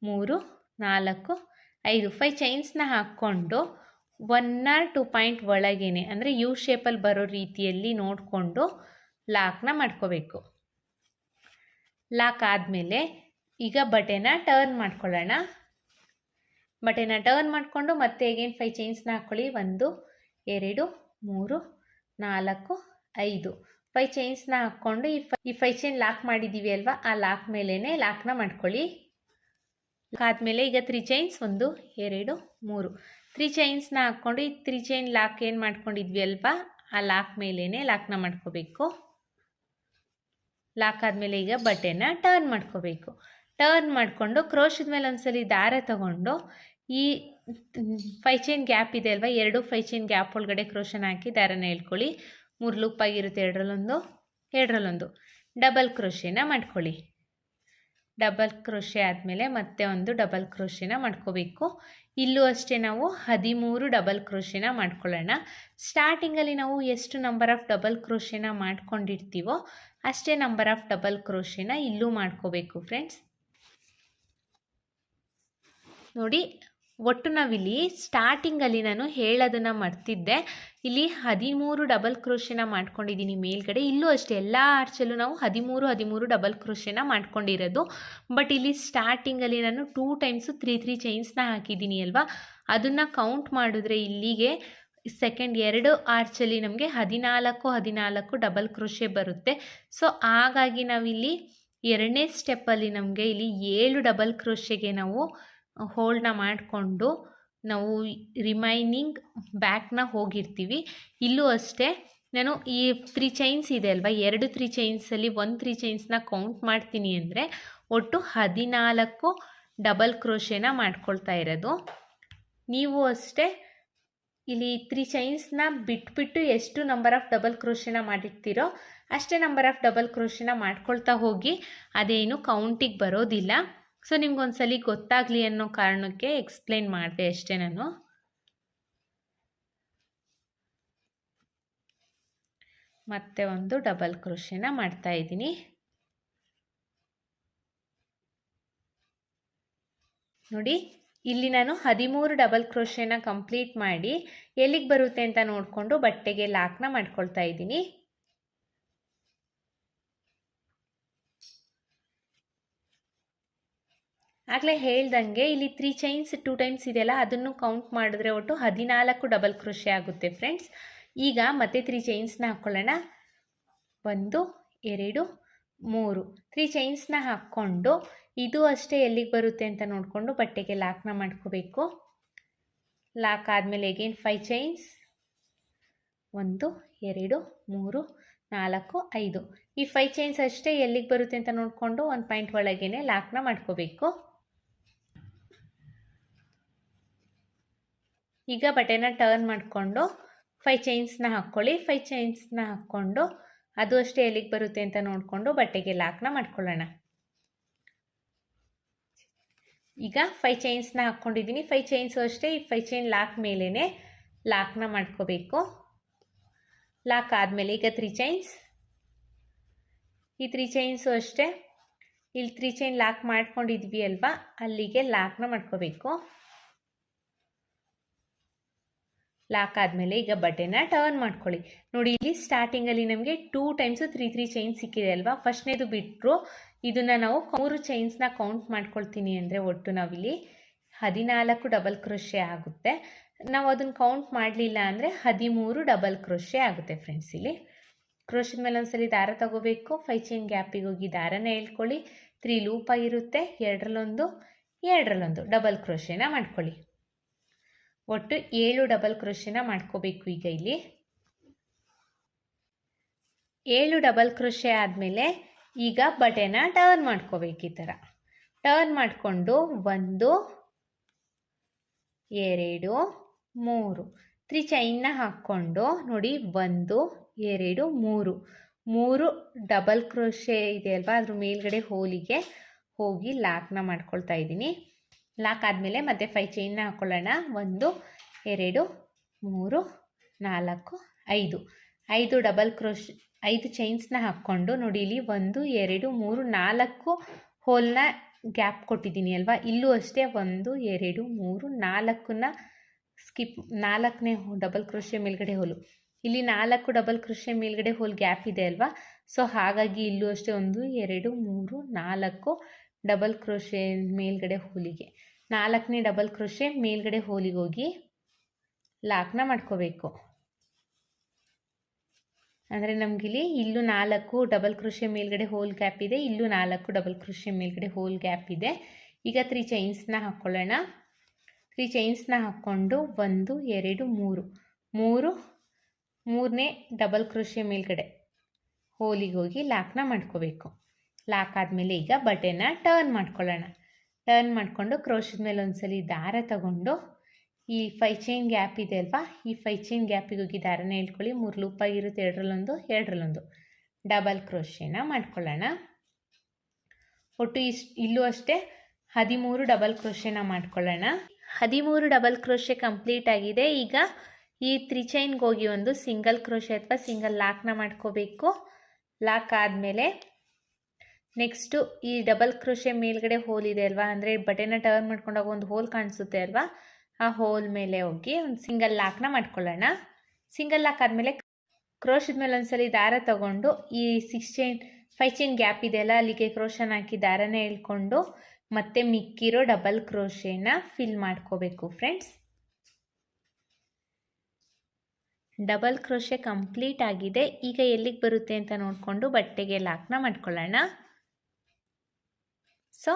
3 4 5. 5 ಚೈನ್ಸ್ನ ಹಾಕ್ಕೊಂಡು 1 or 2 ಪಾಯಿಂಟ್ ಒಳಗೇನೆ ಅಂದರೆ ಯು ಶೇಪಲ್ಲಿ ಬರೋ ರೀತಿಯಲ್ಲಿ ನೋಡಿಕೊಂಡು ಲಾಕ್ನ ಮಾಡ್ಕೋಬೇಕು. ಲಾಕ್ ಆದಮೇಲೆ ಈಗ ಬಟೆನ ಟರ್ನ್ ಮಾಡ್ಕೊಳ್ಳೋಣ. ಬಟೆನ ಟರ್ನ್ ಮಾಡಿಕೊಂಡು ಮತ್ತೆ ಅಗೇನ್ 5 ಚೈನ್ಸ್ನ ಹಾಕ್ಕೊಳ್ಳಿ. 1 2 3 4 5. 5 ಚೈನ್ಸ್ನ ಹಾಕ್ಕೊಂಡು ಈ 5 ಚೈನ್ ಲಾಕ್ ಮಾಡಿದ್ದೀವಿ ಅಲ್ವಾ, ಆ ಲಾಕ್ ಮೇಲೇ ಲಾಕ್ನ ಮಾಡ್ಕೊಳ್ಳಿ. ಆದಮೇಲೆ ಈಗ 3 ಚೈನ್ಸ್ 1 2 3. 3 ಚೈನ್ಸ್ನ ಹಾಕ್ಕೊಂಡು ಈ 3 ಚೈನ್ ಲಾಕ್ ಏನು ಮಾಡ್ಕೊಂಡಿದ್ವಿ ಅಲ್ವಾ, ಆ ಲಾಕ್ ಮೇಲೇ ಲಾಕ್ನ ಮಾಡ್ಕೋಬೇಕು. ಲಾಕ್ ಆದಮೇಲೆ ಈಗ ಬಟೆನ ಟರ್ನ್ ಮಾಡ್ಕೋಬೇಕು. ಟರ್ನ್ ಮಾಡಿಕೊಂಡು ಕ್ರೋಶದ ಮೇಲೆ ಒಂದ್ಸಲಿ ದಾರ ತಗೊಂಡು ಈ 5 ಚೈನ್ ಗ್ಯಾಪ್ ಇದೆ ಅಲ್ವಾ, 2 5 ಚೈನ್ ಗ್ಯಾಪ್ ಒಳಗಡೆ ಕ್ರೋಶನ ಹಾಕಿ ದಾರನ ಹೇಳ್ಕೊಳ್ಳಿ. 3 ಲೂಪ್ ಆಗಿರುತ್ತೆ, ಎರಡರಲ್ಲೊಂದು ಎರಡರಲ್ಲೊಂದು ಡಬಲ್ ಕ್ರೋಶೆನ ಮಾಡ್ಕೊಳ್ಳಿ. ಡಬಲ್ ಕ್ರೋಶೆ ಆದಮೇಲೆ ಮತ್ತೆ ಒಂದು ಡಬಲ್ ಕ್ರೋಶೆನ ಮಾಡ್ಕೋಬೇಕು. ಇಲ್ಲೂ ಅಷ್ಟೇ ನಾವು 13 ಡಬಲ್ ಕ್ರೋಶೆನ ಮಾಡ್ಕೊಳ್ಳೋಣ. ಸ್ಟಾರ್ಟಿಂಗಲ್ಲಿ ನಾವು ಎಷ್ಟು ನಂಬರ್ ಆಫ್ ಡಬಲ್ ಕ್ರೋಶೆನ ಮಾಡ್ಕೊಂಡಿರ್ತೀವೋ ಅಷ್ಟೇ ನಂಬರ್ ಆಫ್ ಡಬಲ್ ಕ್ರೋಶೆನ ಇಲ್ಲೂ ಮಾಡ್ಕೋಬೇಕು ಫ್ರೆಂಡ್ಸ್. ನೋಡಿ ಒಟ್ಟು ನಾವಿಲ್ಲಿ ಸ್ಟಾರ್ಟಿಂಗಲ್ಲಿ ನಾನು ಹೇಳೋದನ್ನು ಮರ್ತಿದ್ದೆ. ಇಲ್ಲಿ 13 ಡಬಲ್ ಕ್ರೋಶೆನ ಮಾಡ್ಕೊಂಡಿದ್ದೀನಿ ಮೇಲ್ಗಡೆ. ಇಲ್ಲೂ ಅಷ್ಟೇ ಎಲ್ಲ ಆರ್ಚಲ್ಲೂ ನಾವು 13 ಡಬಲ್ ಕ್ರೋಶೆನ ಮಾಡ್ಕೊಂಡಿರೋದು. ಬಟ್ ಇಲ್ಲಿ ಸ್ಟಾರ್ಟಿಂಗಲ್ಲಿ ನಾನು 2 ಟೈಮ್ಸು 3 ಚೈನ್ಸ್ನ ಹಾಕಿದ್ದೀನಿ ಅಲ್ವಾ, ಅದನ್ನು ಕೌಂಟ್ ಮಾಡಿದ್ರೆ ಇಲ್ಲಿಗೆ ಸೆಕೆಂಡ್ 2 ಆರ್ಚಲ್ಲಿ ನಮಗೆ 14 ಡಬಲ್ ಕ್ರೋಶೆ ಬರುತ್ತೆ. ಸೊ ಹಾಗಾಗಿ ನಾವಿಲ್ಲಿ ಎರಡನೇ ಸ್ಟೆಪ್ಪಲ್ಲಿ ನಮಗೆ ಇಲ್ಲಿ 7 ಡಬಲ್ ಕ್ರೋಶೆಗೆ ನಾವು ಹೋಲ್ಡ್ನ ಮಾಡಿಕೊಂಡು ನಾವು ರಿಮೈನಿಂಗ್ ಬ್ಯಾಕ್ನ ಹೋಗಿರ್ತೀವಿ. ಇಲ್ಲೂ ಅಷ್ಟೇ ನಾನು ಈ 3 ಚೈನ್ಸ್ ಇದೆ ಅಲ್ವಾ, 2 3 ಚೈನ್ಸಲ್ಲಿ 1 3 ಚೈನ್ಸ್ನ ಕೌಂಟ್ ಮಾಡ್ತೀನಿ ಅಂದರೆ ಒಟ್ಟು 14 ಡಬಲ್ ಕ್ರೋಶೆನ ಮಾಡ್ಕೊಳ್ತಾ ಇರೋದು. ನೀವು ಅಷ್ಟೇ ಇಲ್ಲಿ 3 ಚೈನ್ಸ್ನ ಬಿಟ್ಬಿಟ್ಟು ಎಷ್ಟು ನಂಬರ್ ಆಫ್ ಡಬಲ್ ಕ್ರೋಶೆನ ಮಾಡಿರ್ತೀರೋ ಅಷ್ಟೇ ನಂಬರ್ ಆಫ್ ಡಬಲ್ ಕ್ರೋಶೆನ ಮಾಡ್ಕೊಳ್ತಾ ಹೋಗಿ, ಅದೇನು ಕೌಂಟಿಗೆ ಬರೋದಿಲ್ಲ. ಸೊ ನಿಮ್ಗೊಂದ್ಸಲಿ ಗೊತ್ತಾಗಲಿ ಅನ್ನೋ ಕಾರಣಕ್ಕೆ ಎಕ್ಸ್ಪ್ಲೇನ್ ಮಾಡಿದೆ ಅಷ್ಟೇ ನಾನು. ಮತ್ತೆ ಒಂದು ಡಬಲ್ ಕ್ರೋಶೆನ ಮಾಡ್ತಾ ಇದ್ದೀನಿ. ನೋಡಿ ಇಲ್ಲಿ ನಾನು 13 ಡಬಲ್ ಕ್ರೋಶೆನ ಕಂಪ್ಲೀಟ್ ಮಾಡಿ ಎಲ್ಲಿಗೆ ಬರುತ್ತೆ ಅಂತ ನೋಡಿಕೊಂಡು ಬಟ್ಟೆಗೆ ಲಾಕ್ನ ಮಾಡ್ಕೊಳ್ತಾ ಇದ್ದೀನಿ. ಆಗಲೇ ಹೇಳ್ದಂಗೆ ಇಲ್ಲಿ 3 ಚೈನ್ಸ್ 2 ಟೈಮ್ಸ್ ಇದೆಯಲ್ಲ, ಅದನ್ನು ಕೌಂಟ್ ಮಾಡಿದ್ರೆ ಒಟ್ಟು 14 ಡಬಲ್ ಕ್ರೋಶೆ ಆಗುತ್ತೆ ಫ್ರೆಂಡ್ಸ್. ಈಗ ಮತ್ತೆ 3 ಚೈನ್ಸ್ನ ಹಾಕ್ಕೊಳ್ಳೋಣ. 1 2 3 3 ಚೈನ್ಸ್ನ ಹಾಕ್ಕೊಂಡು ಇದು ಅಷ್ಟೇ ಎಲ್ಲಿಗೆ ಬರುತ್ತೆ ಅಂತ ನೋಡಿಕೊಂಡು ಬಟ್ಟೆಗೆ ಲಾಕ್ನ ಮಾಡ್ಕೋಬೇಕು. ಲಾಕ್ ಆದಮೇಲೆ ಅಗೇನ್ 5 ಚೈನ್ಸ್, 1 2 3 4 5. ಈ 5 ಚೈನ್ಸ್ ಅಷ್ಟೇ ಎಲ್ಲಿಗೆ ಬರುತ್ತೆ ಅಂತ ನೋಡಿಕೊಂಡು ಒಂದು ಪಾಯಿಂಟ್ ಒಳಗೇನೆ ಲಾಕ್ನ ಮಾಡ್ಕೋಬೇಕು. ಈಗ ಬಟ್ಟೆನ ಟರ್ನ್ ಮಾಡಿಕೊಂಡು 5 ಚೈನ್ಸ್ನ ಹಾಕ್ಕೊಳ್ಳಿ. 5 ಚೈನ್ಸ್ನ ಹಾಕ್ಕೊಂಡು ಅದು ಅಷ್ಟೇ ಎಲ್ಲಿಗೆ ಬರುತ್ತೆ ಅಂತ ನೋಡಿಕೊಂಡು ಬಟ್ಟೆಗೆ ಲಾಕ್ನ ಮಾಡ್ಕೊಳ್ಳೋಣ. ಈಗ 5 ಚೈನ್ಸ್ನ ಹಾಕ್ಕೊಂಡಿದ್ದೀನಿ. 5 ಚೈನ್ಸು ಅಷ್ಟೇ ಈ 5 ಚೈನ್ ಲಾಕ್ ಮೇಲೇ ಲಾಕ್ನ ಮಾಡ್ಕೋಬೇಕು. ಲಾಕ್ ಆದಮೇಲೆ ಈಗ 3 ಚೈನ್ಸ್, ಈ 3 ಚೈನ್ಸು ಅಷ್ಟೇ ಇಲ್ಲಿ 3 ಚೈನ್ ಲಾಕ್ ಮಾಡ್ಕೊಂಡಿದ್ವಿ ಅಲ್ವಾ, ಅಲ್ಲಿಗೆ ಲಾಕ್ನ ಮಾಡ್ಕೋಬೇಕು. ಲಾಕ್ ಆದಮೇಲೆ ಈಗ ಬಟ್ಟೆನ ಟರ್ನ್ ಮಾಡ್ಕೊಳ್ಳಿ. ನೋಡಿ ಇಲ್ಲಿ ಸ್ಟಾರ್ಟಿಂಗಲ್ಲಿ ನಮಗೆ 2 ಟೈಮ್ಸು 3 ಚೈನ್ ಸಿಕ್ಕಿದೆ ಅಲ್ವಾ, ಫಸ್ಟ್ನೇದು ಬಿಟ್ಟರು ಇದನ್ನು ನಾವು 3 ಚೈನ್ಸ್ನ ಕೌಂಟ್ ಮಾಡ್ಕೊಳ್ತೀನಿ ಅಂದರೆ ಒಟ್ಟು ನಾವಿಲ್ಲಿ 14 ಡಬಲ್ ಕ್ರೋಶೆ ಆಗುತ್ತೆ. ನಾವು ಅದನ್ನು ಕೌಂಟ್ ಮಾಡಲಿಲ್ಲ ಅಂದರೆ 13 ಡಬಲ್ ಕ್ರೋಶೆ ಆಗುತ್ತೆ ಫ್ರೆಂಡ್ಸ್. ಇಲ್ಲಿ ಕ್ರೋಶದ ಮೇಲೆ ಒಂದ್ಸಲಿ ದಾರ ತಗೋಬೇಕು. 5 ಚೈನ್ ಗ್ಯಾಪಿಗೆ ಹೋಗಿ ದಾರನ ಹೇಳ್ಕೊಳ್ಳಿ. 3 ಲೂಪ್ ಆಗಿರುತ್ತೆ, 2 ಡಬಲ್ ಕ್ರೋಶೆನ ಮಾಡ್ಕೊಳ್ಳಿ. ಒಟ್ಟು 7 ಡಬಲ್ ಕ್ರೋಶೆನ ಮಾಡ್ಕೋಬೇಕು. ಈಗ ಇಲ್ಲಿ 7 ಡಬಲ್ ಕ್ರೋಶೆ ಆದಮೇಲೆ ಈಗ ಬಟ್ಟೆನ ಟರ್ನ್ ಮಾಡ್ಕೋಬೇಕು. ಈ ಥರ ಟರ್ನ್ ಮಾಡಿಕೊಂಡು 1 2 3 3 ಚೈನ್ನ ಹಾಕ್ಕೊಂಡು ನೋಡಿ 1 2 3 ಡಬಲ್ ಕ್ರೋಶೆ ಇದೆ ಅಲ್ವಾ, ಅದ್ರ ಮೇಲ್ಗಡೆ ಹೋಲಿಗೆ ಹೋಗಿ ಲಾಕ್ನ ಮಾಡ್ಕೊಳ್ತಾ ಇದ್ದೀನಿ. ಲಾಕ್ ಆದಮೇಲೆ ಮತ್ತೆ 5 ಚೈನ್ನ ಹಾಕ್ಕೊಳ್ಳೋಣ. 1 2 3 4 5 ಡಬಲ್ ಕ್ರೋಶ್ 5 ಚೈನ್ಸ್ನ ಹಾಕ್ಕೊಂಡು ನೋಡಿ ಇಲ್ಲಿ 1 2 3 4 ಹೋಲ್ನ ಗ್ಯಾಪ್ ಕೊಟ್ಟಿದ್ದೀನಿ ಅಲ್ವಾ, ಇಲ್ಲೂ ಅಷ್ಟೇ 1 2 3 4ನ ಸ್ಕಿಪ್ 4ನೇ ಡಬಲ್ ಕ್ರೋಶೆ ಮೇಲ್ಗಡೆ ಹೋಲು. ಇಲ್ಲಿ 4 ಡಬಲ್ ಕ್ರೋಶೆ ಮೇಲ್ಗಡೆ ಹೋಲ್ ಗ್ಯಾಪ್ ಇದೆ ಅಲ್ವಾ, ಸೊ ಹಾಗಾಗಿ ಇಲ್ಲೂ ಅಷ್ಟೇ 1 2 3 4 ಡಬಲ್ ಕ್ರೋಶೆ ಮೇಲ್ಗಡೆ ಹೋಲಿಗೆ 4ನೇ ಡಬಲ್ ಕ್ರೋಶೆ ಮೇಲ್ಗಡೆ ಹೋಲಿಗೆ ಹೋಗಿ ಲಾಕ್ನ ಮಾಡ್ಕೋಬೇಕು. ಅಂದರೆ ನಮಗಿಲ್ಲಿ ಇಲ್ಲೂ 4 ಡಬಲ್ ಕ್ರೋಶೆ ಮೇಲ್ಗಡೆ ಹೋಲ್ ಗ್ಯಾಪ್ ಇದೆ, ಇಲ್ಲೂ 4 ಡಬಲ್ ಕ್ರೋಶೆ ಮೇಲ್ಗಡೆ ಹೋಲ್ ಗ್ಯಾಪ್ ಇದೆ. ಈಗ 3 ಚೈನ್ಸ್ನ ಹಾಕ್ಕೊಳ್ಳೋಣ. 3 ಚೈನ್ಸ್ನ ಹಾಕ್ಕೊಂಡು 1 2 3 ಮೂರನೇ ಡಬಲ್ ಕ್ರೋಶೆ ಮೇಲ್ಗಡೆ ಹೋಲಿಗೆ ಹೋಗಿ ಲಾಕ್ನ ಮಾಡ್ಕೋಬೇಕು. ಲಾಕ್ ಆದಮೇಲೆ ಈಗ ಬಟ್ಟೆನ ಟರ್ನ್ ಮಾಡ್ಕೊಳ್ಳೋಣ. ಟರ್ನ್ ಮಾಡಿಕೊಂಡು ಕ್ರೋಶದ ಮೇಲೆ ಒಂದ್ಸಲಿ ದಾರ ತಗೊಂಡು ಈ 5 ಚೈನ್ ಗ್ಯಾಪ್ ಇದೆ ಅಲ್ವಾ, ಈ 5 ಚೈನ್ ಗ್ಯಾಪಿಗೆ ಹೋಗಿ ದಾರನ ಹೇಳ್ಕೊಳ್ಳಿ. 3 ಲೂಪ್ ಆಗಿರುತ್ತೆ, 2 ಡಬಲ್ ಕ್ರೋಶೆನ ಮಾಡ್ಕೊಳ್ಳೋಣ. ಒಟ್ಟು ಇಲ್ಲೂ ಅಷ್ಟೇ 13 ಡಬಲ್ ಕ್ರೋಶೆನ ಮಾಡ್ಕೊಳ್ಳೋಣ. 13 ಡಬಲ್ ಕ್ರೋಶೆ ಕಂಪ್ಲೀಟ್ ಆಗಿದೆ. ಈಗ ಈ 3 ಚೈನ್ಗೆ ಹೋಗಿ ಒಂದು ಸಿಂಗಲ್ ಕ್ರೋಶೆ ಅಥವಾ ಸಿಂಗಲ್ ಲಾಕ್ನ ಮಾಡ್ಕೋಬೇಕು. ಲಾಕ್ ಆದಮೇಲೆ ನೆಕ್ಸ್ಟು ಈ ಡಬಲ್ ಕ್ರೋಶೆ ಮೇಲ್ಗಡೆ ಹೋಲ್ ಇದೆ ಅಲ್ವಾ, ಅಂದರೆ ಬಟೆನ ಟರ್ನ್ ಮಾಡ್ಕೊಂಡಾಗ ಒಂದು ಹೋಲ್ ಕಾಣಿಸುತ್ತೆ ಅಲ್ವಾ, ಆ ಹೋಲ್ ಮೇಲೆ ಹೋಗಿ ಒಂದು ಸಿಂಗಲ್ ಲಾಕ್ನ ಮಾಡ್ಕೊಳ್ಳೋಣ. ಸಿಂಗಲ್ ಲಾಕ್ ಆದಮೇಲೆ ಕ್ರೋಶದ ಮೇಲೆ ಒಂದ್ಸಲಿ ದಾರ ತಗೊಂಡು ಈ 5 ಚೈನ್ ಗ್ಯಾಪ್ ಇದೆಯಲ್ಲ ಅಲ್ಲಿಗೆ ಕ್ರೋಶನ ಹಾಕಿ ದಾರನ ಎಳ್ಕೊಂಡು ಮತ್ತೆ ಮಿಕ್ಕಿರೋ ಡಬಲ್ ಕ್ರೋಶೆನ ಫಿಲ್ ಮಾಡ್ಕೋಬೇಕು ಫ್ರೆಂಡ್ಸ್. ಡಬಲ್ ಕ್ರೋಶೆ ಕಂಪ್ಲೀಟ್ ಆಗಿದೆ. ಈಗ ಎಲ್ಲಿಗೆ ಬರುತ್ತೆ ಅಂತ ನೋಡಿಕೊಂಡು ಬಟ್ಟೆಗೆ ಲಾಕ್ನ ಮಾಡ್ಕೊಳ್ಳೋಣ. ಸೊ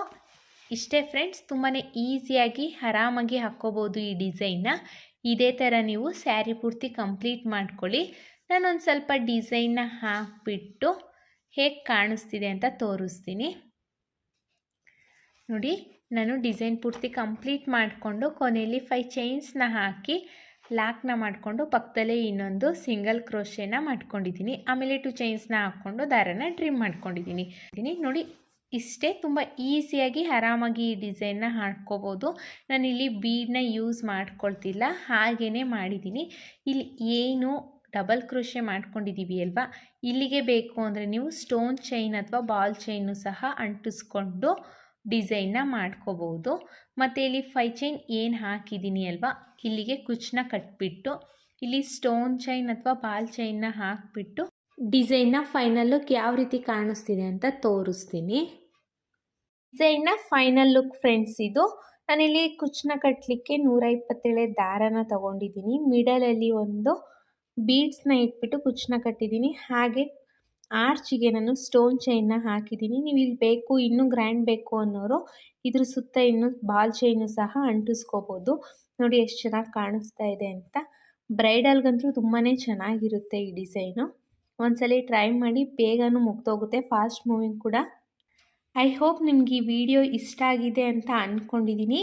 ಇಷ್ಟೇ ಫ್ರೆಂಡ್ಸ್, ತುಂಬಾ ಈಸಿಯಾಗಿ ಆರಾಮಾಗಿ ಹಾಕ್ಕೋಬೋದು ಈ ಡಿಸೈನ್ನ. ಇದೇ ಥರ ನೀವು ಸ್ಯಾರಿ ಪೂರ್ತಿ ಕಂಪ್ಲೀಟ್ ಮಾಡ್ಕೊಳ್ಳಿ. ನಾನೊಂದು ಸ್ವಲ್ಪ ಡಿಸೈನ್ನ ಹಾಕಿಬಿಟ್ಟು ಹೇಗೆ ಕಾಣಿಸ್ತಿದೆ ಅಂತ ತೋರಿಸ್ತೀನಿ ನೋಡಿ. ನಾನು ಡಿಸೈನ್ ಪೂರ್ತಿ ಕಂಪ್ಲೀಟ್ ಮಾಡಿಕೊಂಡು ಕೊನೆಯಲ್ಲಿ 5 ಚೈನ್ಸ್ನ ಹಾಕಿ ಲಾಕ್ನ ಮಾಡಿಕೊಂಡು ಪಕ್ಕದಲ್ಲೇ ಇನ್ನೊಂದು ಸಿಂಗಲ್ ಕ್ರೋಶೆನ ಮಾಡ್ಕೊಂಡಿದ್ದೀನಿ. ಆಮೇಲೆ 2 ಚೈನ್ಸ್ನ ಹಾಕ್ಕೊಂಡು ದಾರನ ಟ್ರಿಮ್ ಮಾಡ್ಕೊಂಡಿದ್ದೀನಿ ನೋಡಿ. ಇಷ್ಟೇ, ತುಂಬ ಈಸಿಯಾಗಿ ಆರಾಮಾಗಿ ಈ ಡಿಸೈನ್ನ ಹಾಕ್ಕೋಬೋದು. ನಾನಿಲ್ಲಿ ಬೀಡನ್ನ ಯೂಸ್ ಮಾಡ್ಕೊಳ್ತಿಲ್ಲ, ಹಾಗೇ ಮಾಡಿದ್ದೀನಿ. ಇಲ್ಲಿ ಏನು ಡಬಲ್ ಕ್ರೋಶೆ ಮಾಡ್ಕೊಂಡಿದ್ದೀವಿ ಅಲ್ವಾ, ಇಲ್ಲಿಗೆ ಬೇಕು ಅಂದರೆ ನೀವು ಸ್ಟೋನ್ ಚೈನ್ ಅಥವಾ ಬಾಲ್ ಚೈನು ಸಹ ಅಂಟಿಸ್ಕೊಂಡು ಡಿಸೈನ್ನ ಮಾಡ್ಕೋಬೋದು. ಮತ್ತು ಇಲ್ಲಿ 5 ಚೈನ್ ಏನು ಹಾಕಿದ್ದೀನಿ ಅಲ್ವಾ, ಇಲ್ಲಿಗೆ ಕುಚ್ಚನ್ನ ಕಟ್ಬಿಟ್ಟು ಇಲ್ಲಿ ಸ್ಟೋನ್ ಚೈನ್ ಅಥವಾ ಬಾಲ್ ಚೈನ್ನ ಹಾಕಿಬಿಟ್ಟು ಡಿಸೈನ್ನ ಫೈನಲ್ ಲುಕ್ ಯಾವ ರೀತಿ ಕಾಣಿಸ್ತಿದೆ ಅಂತ ತೋರಿಸ್ತೀನಿ. ಡಿಸೈನ್ನ ಫೈನಲ್ ಲುಕ್ ಫ್ರೆಂಡ್ಸ್ ಇದು. ನಾನಿಲ್ಲಿ ಕುಚ್ಚನ್ನ ಕಟ್ಟಲಿಕ್ಕೆ 127 ದಾರನ ತಗೊಂಡಿದ್ದೀನಿ. ಮಿಡಲಲ್ಲಿ ಒಂದು ಬೀಡ್ಸ್ನ ಇಟ್ಬಿಟ್ಟು ಕುಚ್ಚನ್ನ ಕಟ್ಟಿದ್ದೀನಿ. ಹಾಗೆ ಆರ್ಚಿಗೆ ನಾನು ಸ್ಟೋನ್ ಚೈನ್ನ ಹಾಕಿದ್ದೀನಿ. ನೀವು ಇಲ್ಲಿ ಬೇಕು ಇನ್ನೂ ಗ್ರ್ಯಾಂಡ್ ಬೇಕು ಅನ್ನೋರು ಇದ್ರ ಸುತ್ತ ಇನ್ನೂ ಬಾಲ್ ಚೈನು ಸಹ ಅಂಟಿಸ್ಕೋಬೋದು. ನೋಡಿ ಎಷ್ಟು ಚೆನ್ನಾಗಿ ಕಾಣಿಸ್ತಾ ಇದೆ ಅಂತ. ಬ್ರೈಡಲ್ಗಂತೂ ತುಂಬಾ ಚೆನ್ನಾಗಿರುತ್ತೆ ಈ ಡಿಸೈನು. ಒಂದ್ಸಲಿ ಟ್ರೈ ಮಾಡಿ, ಬೇಗನೂ ಮುಗ್ದೋಗುತ್ತೆ, ಫಾಸ್ಟ್ ಮೂವಿಂಗ್ ಕೂಡ. ಐ ಹೋಪ್ ನಿಮ್ಗೆ ಈ ವಿಡಿಯೋ ಇಷ್ಟ ಆಗಿದೆ ಅಂತ ಅಂದ್ಕೊಂಡಿದ್ದೀನಿ.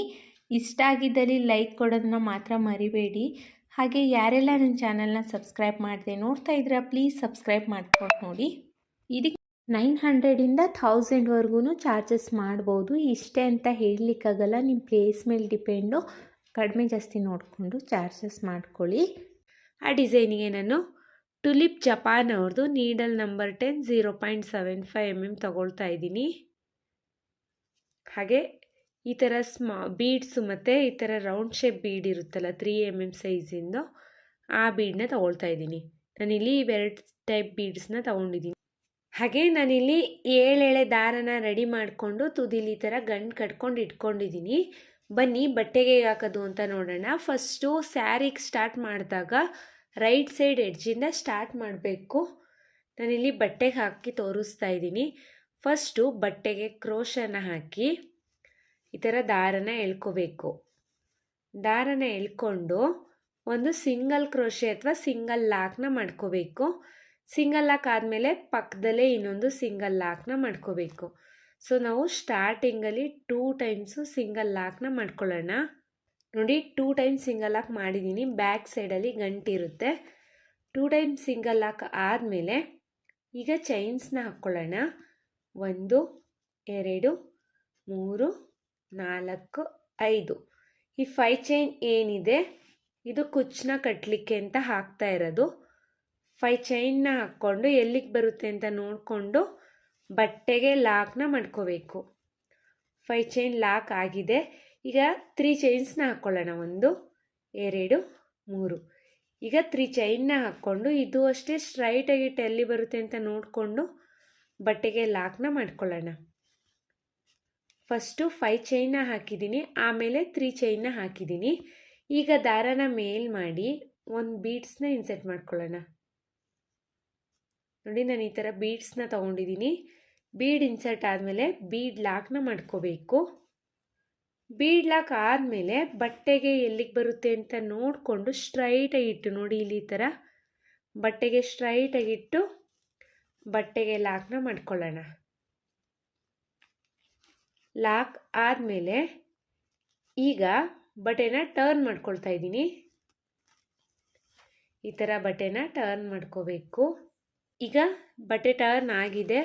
ಇಷ್ಟ ಆಗಿದ್ದಲ್ಲಿ ಲೈಕ್ ಕೊಡೋದನ್ನ ಮಾತ್ರ ಮರಿಬೇಡಿ. ಹಾಗೆ ಯಾರೆಲ್ಲ ನನ್ನ ಚಾನಲ್ನ ಸಬ್ಸ್ಕ್ರೈಬ್ ಮಾಡಿದೆ ನೋಡ್ತಾ ಇದ್ದೀರಾ, ಪ್ಲೀಸ್ ಸಬ್ಸ್ಕ್ರೈಬ್ ಮಾಡ್ಕೊಂಡು ನೋಡಿ. ಇದಕ್ಕೆ 900ಇಂದ 1000ವರೆಗೂ ಚಾರ್ಜಸ್ ಮಾಡ್ಬೋದು. ಇಷ್ಟೇ ಅಂತ ಹೇಳಲಿಕ್ಕಾಗಲ್ಲ, ನಿಮ್ಮ ಪ್ಲೇಸ್ ಮೇಲೆ ಡಿಪೆಂಡು. ಕಡಿಮೆ ಜಾಸ್ತಿ ನೋಡಿಕೊಂಡು ಚಾರ್ಜಸ್ ಮಾಡ್ಕೊಳ್ಳಿ. ಆ ಡಿಸೈನಿಗೆ ನಾನು ಟುಲಿಪ್ ಜಪಾನ್ ಅವ್ರದ್ದು ನೀಡಲ್ ನಂಬರ್ 10 0.75 mm ತಗೊಳ್ತಾ ಇದ್ದೀನಿ. ಹಾಗೆ ಈ ಥರ ಬೀಡ್ಸು ಮತ್ತು ಈ ಥರ ರೌಂಡ್ ಶೇಪ್ ಬೀಡ್ ಇರುತ್ತಲ್ಲ 3 mm ಸೈಜಿಂದು, ಆ ಬೀಡನ್ನ ತಗೊಳ್ತಾ ಇದ್ದೀನಿ. ನಾನಿಲ್ಲಿ ಇವೆರಡು ಟೈಪ್ ಬೀಡ್ಸ್ನ ತೊಗೊಂಡಿದ್ದೀನಿ. ಹಾಗೆ ನಾನಿಲ್ಲಿ 7 ಎಳೆ ದಾರನ ರೆಡಿ ಮಾಡಿಕೊಂಡು ತುದಿಲಿ ಈ ಥರ ಗಂಟು ಕಟ್ಕೊಂಡು ಇಟ್ಕೊಂಡಿದ್ದೀನಿ. ಬನ್ನಿ ಬಟ್ಟೆಗೆ ಹಾಕೋದು ಅಂತ ನೋಡೋಣ. ಫಸ್ಟು ಸ್ಯಾರಿಗೆ ಸ್ಟಾರ್ಟ್ ಮಾಡಿದಾಗ ರೈಟ್ ಸೈಡ್ ಎಡ್ಜಿಂದ ಸ್ಟಾರ್ಟ್ ಮಾಡಬೇಕು. ನಾನಿಲ್ಲಿ ಬಟ್ಟೆಗೆ ಹಾಕಿ ತೋರಿಸ್ತಾ ಇದ್ದೀನಿ. ಫಸ್ಟು ಬಟ್ಟೆಗೆ ಕ್ರೋಶನ ಹಾಕಿ ಈ ಥರ ದಾರನ ಎಳ್ಕೋಬೇಕು. ದಾರನ ಎಳ್ಕೊಂಡು ಒಂದು ಸಿಂಗಲ್ ಕ್ರೋಶೆ ಅಥವಾ ಸಿಂಗಲ್ ಲಾಕ್ನ ಮಾಡ್ಕೋಬೇಕು. ಸಿಂಗಲ್ ಲಾಕ್ ಆದಮೇಲೆ ಪಕ್ಕದಲ್ಲೇ ಇನ್ನೊಂದು ಸಿಂಗಲ್ ಲಾಕ್ನ ಮಾಡ್ಕೋಬೇಕು. ಸೊ ನಾವು ಸ್ಟಾರ್ಟಿಂಗಲ್ಲಿ 2 ಟೈಮ್ಸು ಸಿಂಗಲ್ ಲಾಕ್ನ ಮಾಡ್ಕೊಳ್ಳೋಣ. ನೋಡಿ 2 ಟೈಮ್ಸ್ ಸಿಂಗಲ್ ಲಾಕ್ ಮಾಡಿದ್ದೀನಿ. ಬ್ಯಾಕ್ ಸೈಡಲ್ಲಿ ಗಂಟಿರುತ್ತೆ. 2 ಟೈಮ್ಸ್ ಸಿಂಗಲ್ ಲಾಕ್ ಆದಮೇಲೆ ಈಗ ಚೈನ್ಸ್ನ ಹಾಕ್ಕೊಳ್ಳೋಣ. 1 2 3 4 5. ಈ 5 ಚೈನ್ ಏನಿದೆ ಇದು ಕುಚ್ಚನ್ನ ಕಟ್ಟಲಿಕ್ಕೆ ಅಂತ ಹಾಕ್ತಾ ಇರೋದು. 5 ಚೈನ್ನ ಹಾಕ್ಕೊಂಡು ಎಲ್ಲಿಗೆ ಬರುತ್ತೆ ಅಂತ ನೋಡಿಕೊಂಡು ಬಟ್ಟೆಗೆ ಲಾಕ್ನ ಮಾಡ್ಕೋಬೇಕು. 5 ಚೈನ್ ಲಾಕ್ ಆಗಿದೆ. ಈಗ 3 ಚೈನ್ಸ್ನ ಹಾಕ್ಕೊಳ್ಳೋಣ. 1 2 3. ಈಗ 3 ಚೈನ್ನ ಹಾಕ್ಕೊಂಡು ಇದು ಅಷ್ಟೇ ಸ್ಟ್ರೈಟಾಗಿಟ್ಟು ಎಲ್ಲಿ ಬರುತ್ತೆ ಅಂತ ನೋಡಿಕೊಂಡು ಬಟ್ಟೆಗೆ ಲಾಕ್ನ ಮಾಡ್ಕೊಳ್ಳೋಣ. ಫಸ್ಟು 5 ಚೈನ್ನ ಹಾಕಿದ್ದೀನಿ, ಆಮೇಲೆ 3 ಚೈನ್ನ ಹಾಕಿದ್ದೀನಿ. ಈಗ ದಾರನ ಮೇಲ್ ಮಾಡಿ ಒಂದು ಬೀಡ್ಸ್ನ ಇನ್ಸರ್ಟ್ ಮಾಡ್ಕೊಳ್ಳೋಣ. ನೋಡಿ ನಾನು ಈ ಥರ ಬೀಡ್ಸ್ನ ತೊಗೊಂಡಿದ್ದೀನಿ. ಬೀಡ್ ಇನ್ಸರ್ಟ್ ಆದಮೇಲೆ ಬೀಡ್ ಲಾಕ್ನ ಮಾಡ್ಕೋಬೇಕು. ಬೀಡ್ ಲಾಕ್ ಆದಮೇಲೆ ಬಟ್ಟೆಗೆ ಎಲ್ಲಿಗೆ ಬರುತ್ತೆ ಅಂತ ನೋಡಿಕೊಂಡು ಸ್ಟ್ರೈಟಾಗಿಟ್ಟು ನೋಡಿ ಇಲ್ಲಿ ಈ ಥರ ಬಟ್ಟೆಗೆ ಸ್ಟ್ರೈಟಾಗಿಟ್ಟು ಬಟ್ಟೆಗೆ ಲಾಕ್ನ ಮಾಡ್ಕೊಳ್ಳೋಣ. ಲಾಕ್ ಆದಮೇಲೆ ಈಗ ಬಟ್ಟೆನ ಟರ್ನ್ ಮಾಡ್ಕೊಳ್ತಾ ಇದ್ದೀನಿ. ಈ ಥರ ಬಟ್ಟೆನ ಟರ್ನ್ ಮಾಡ್ಕೋಬೇಕು. ಈಗ ಬಟ್ಟೆ ಟರ್ನ್ ಆಗಿದೆ.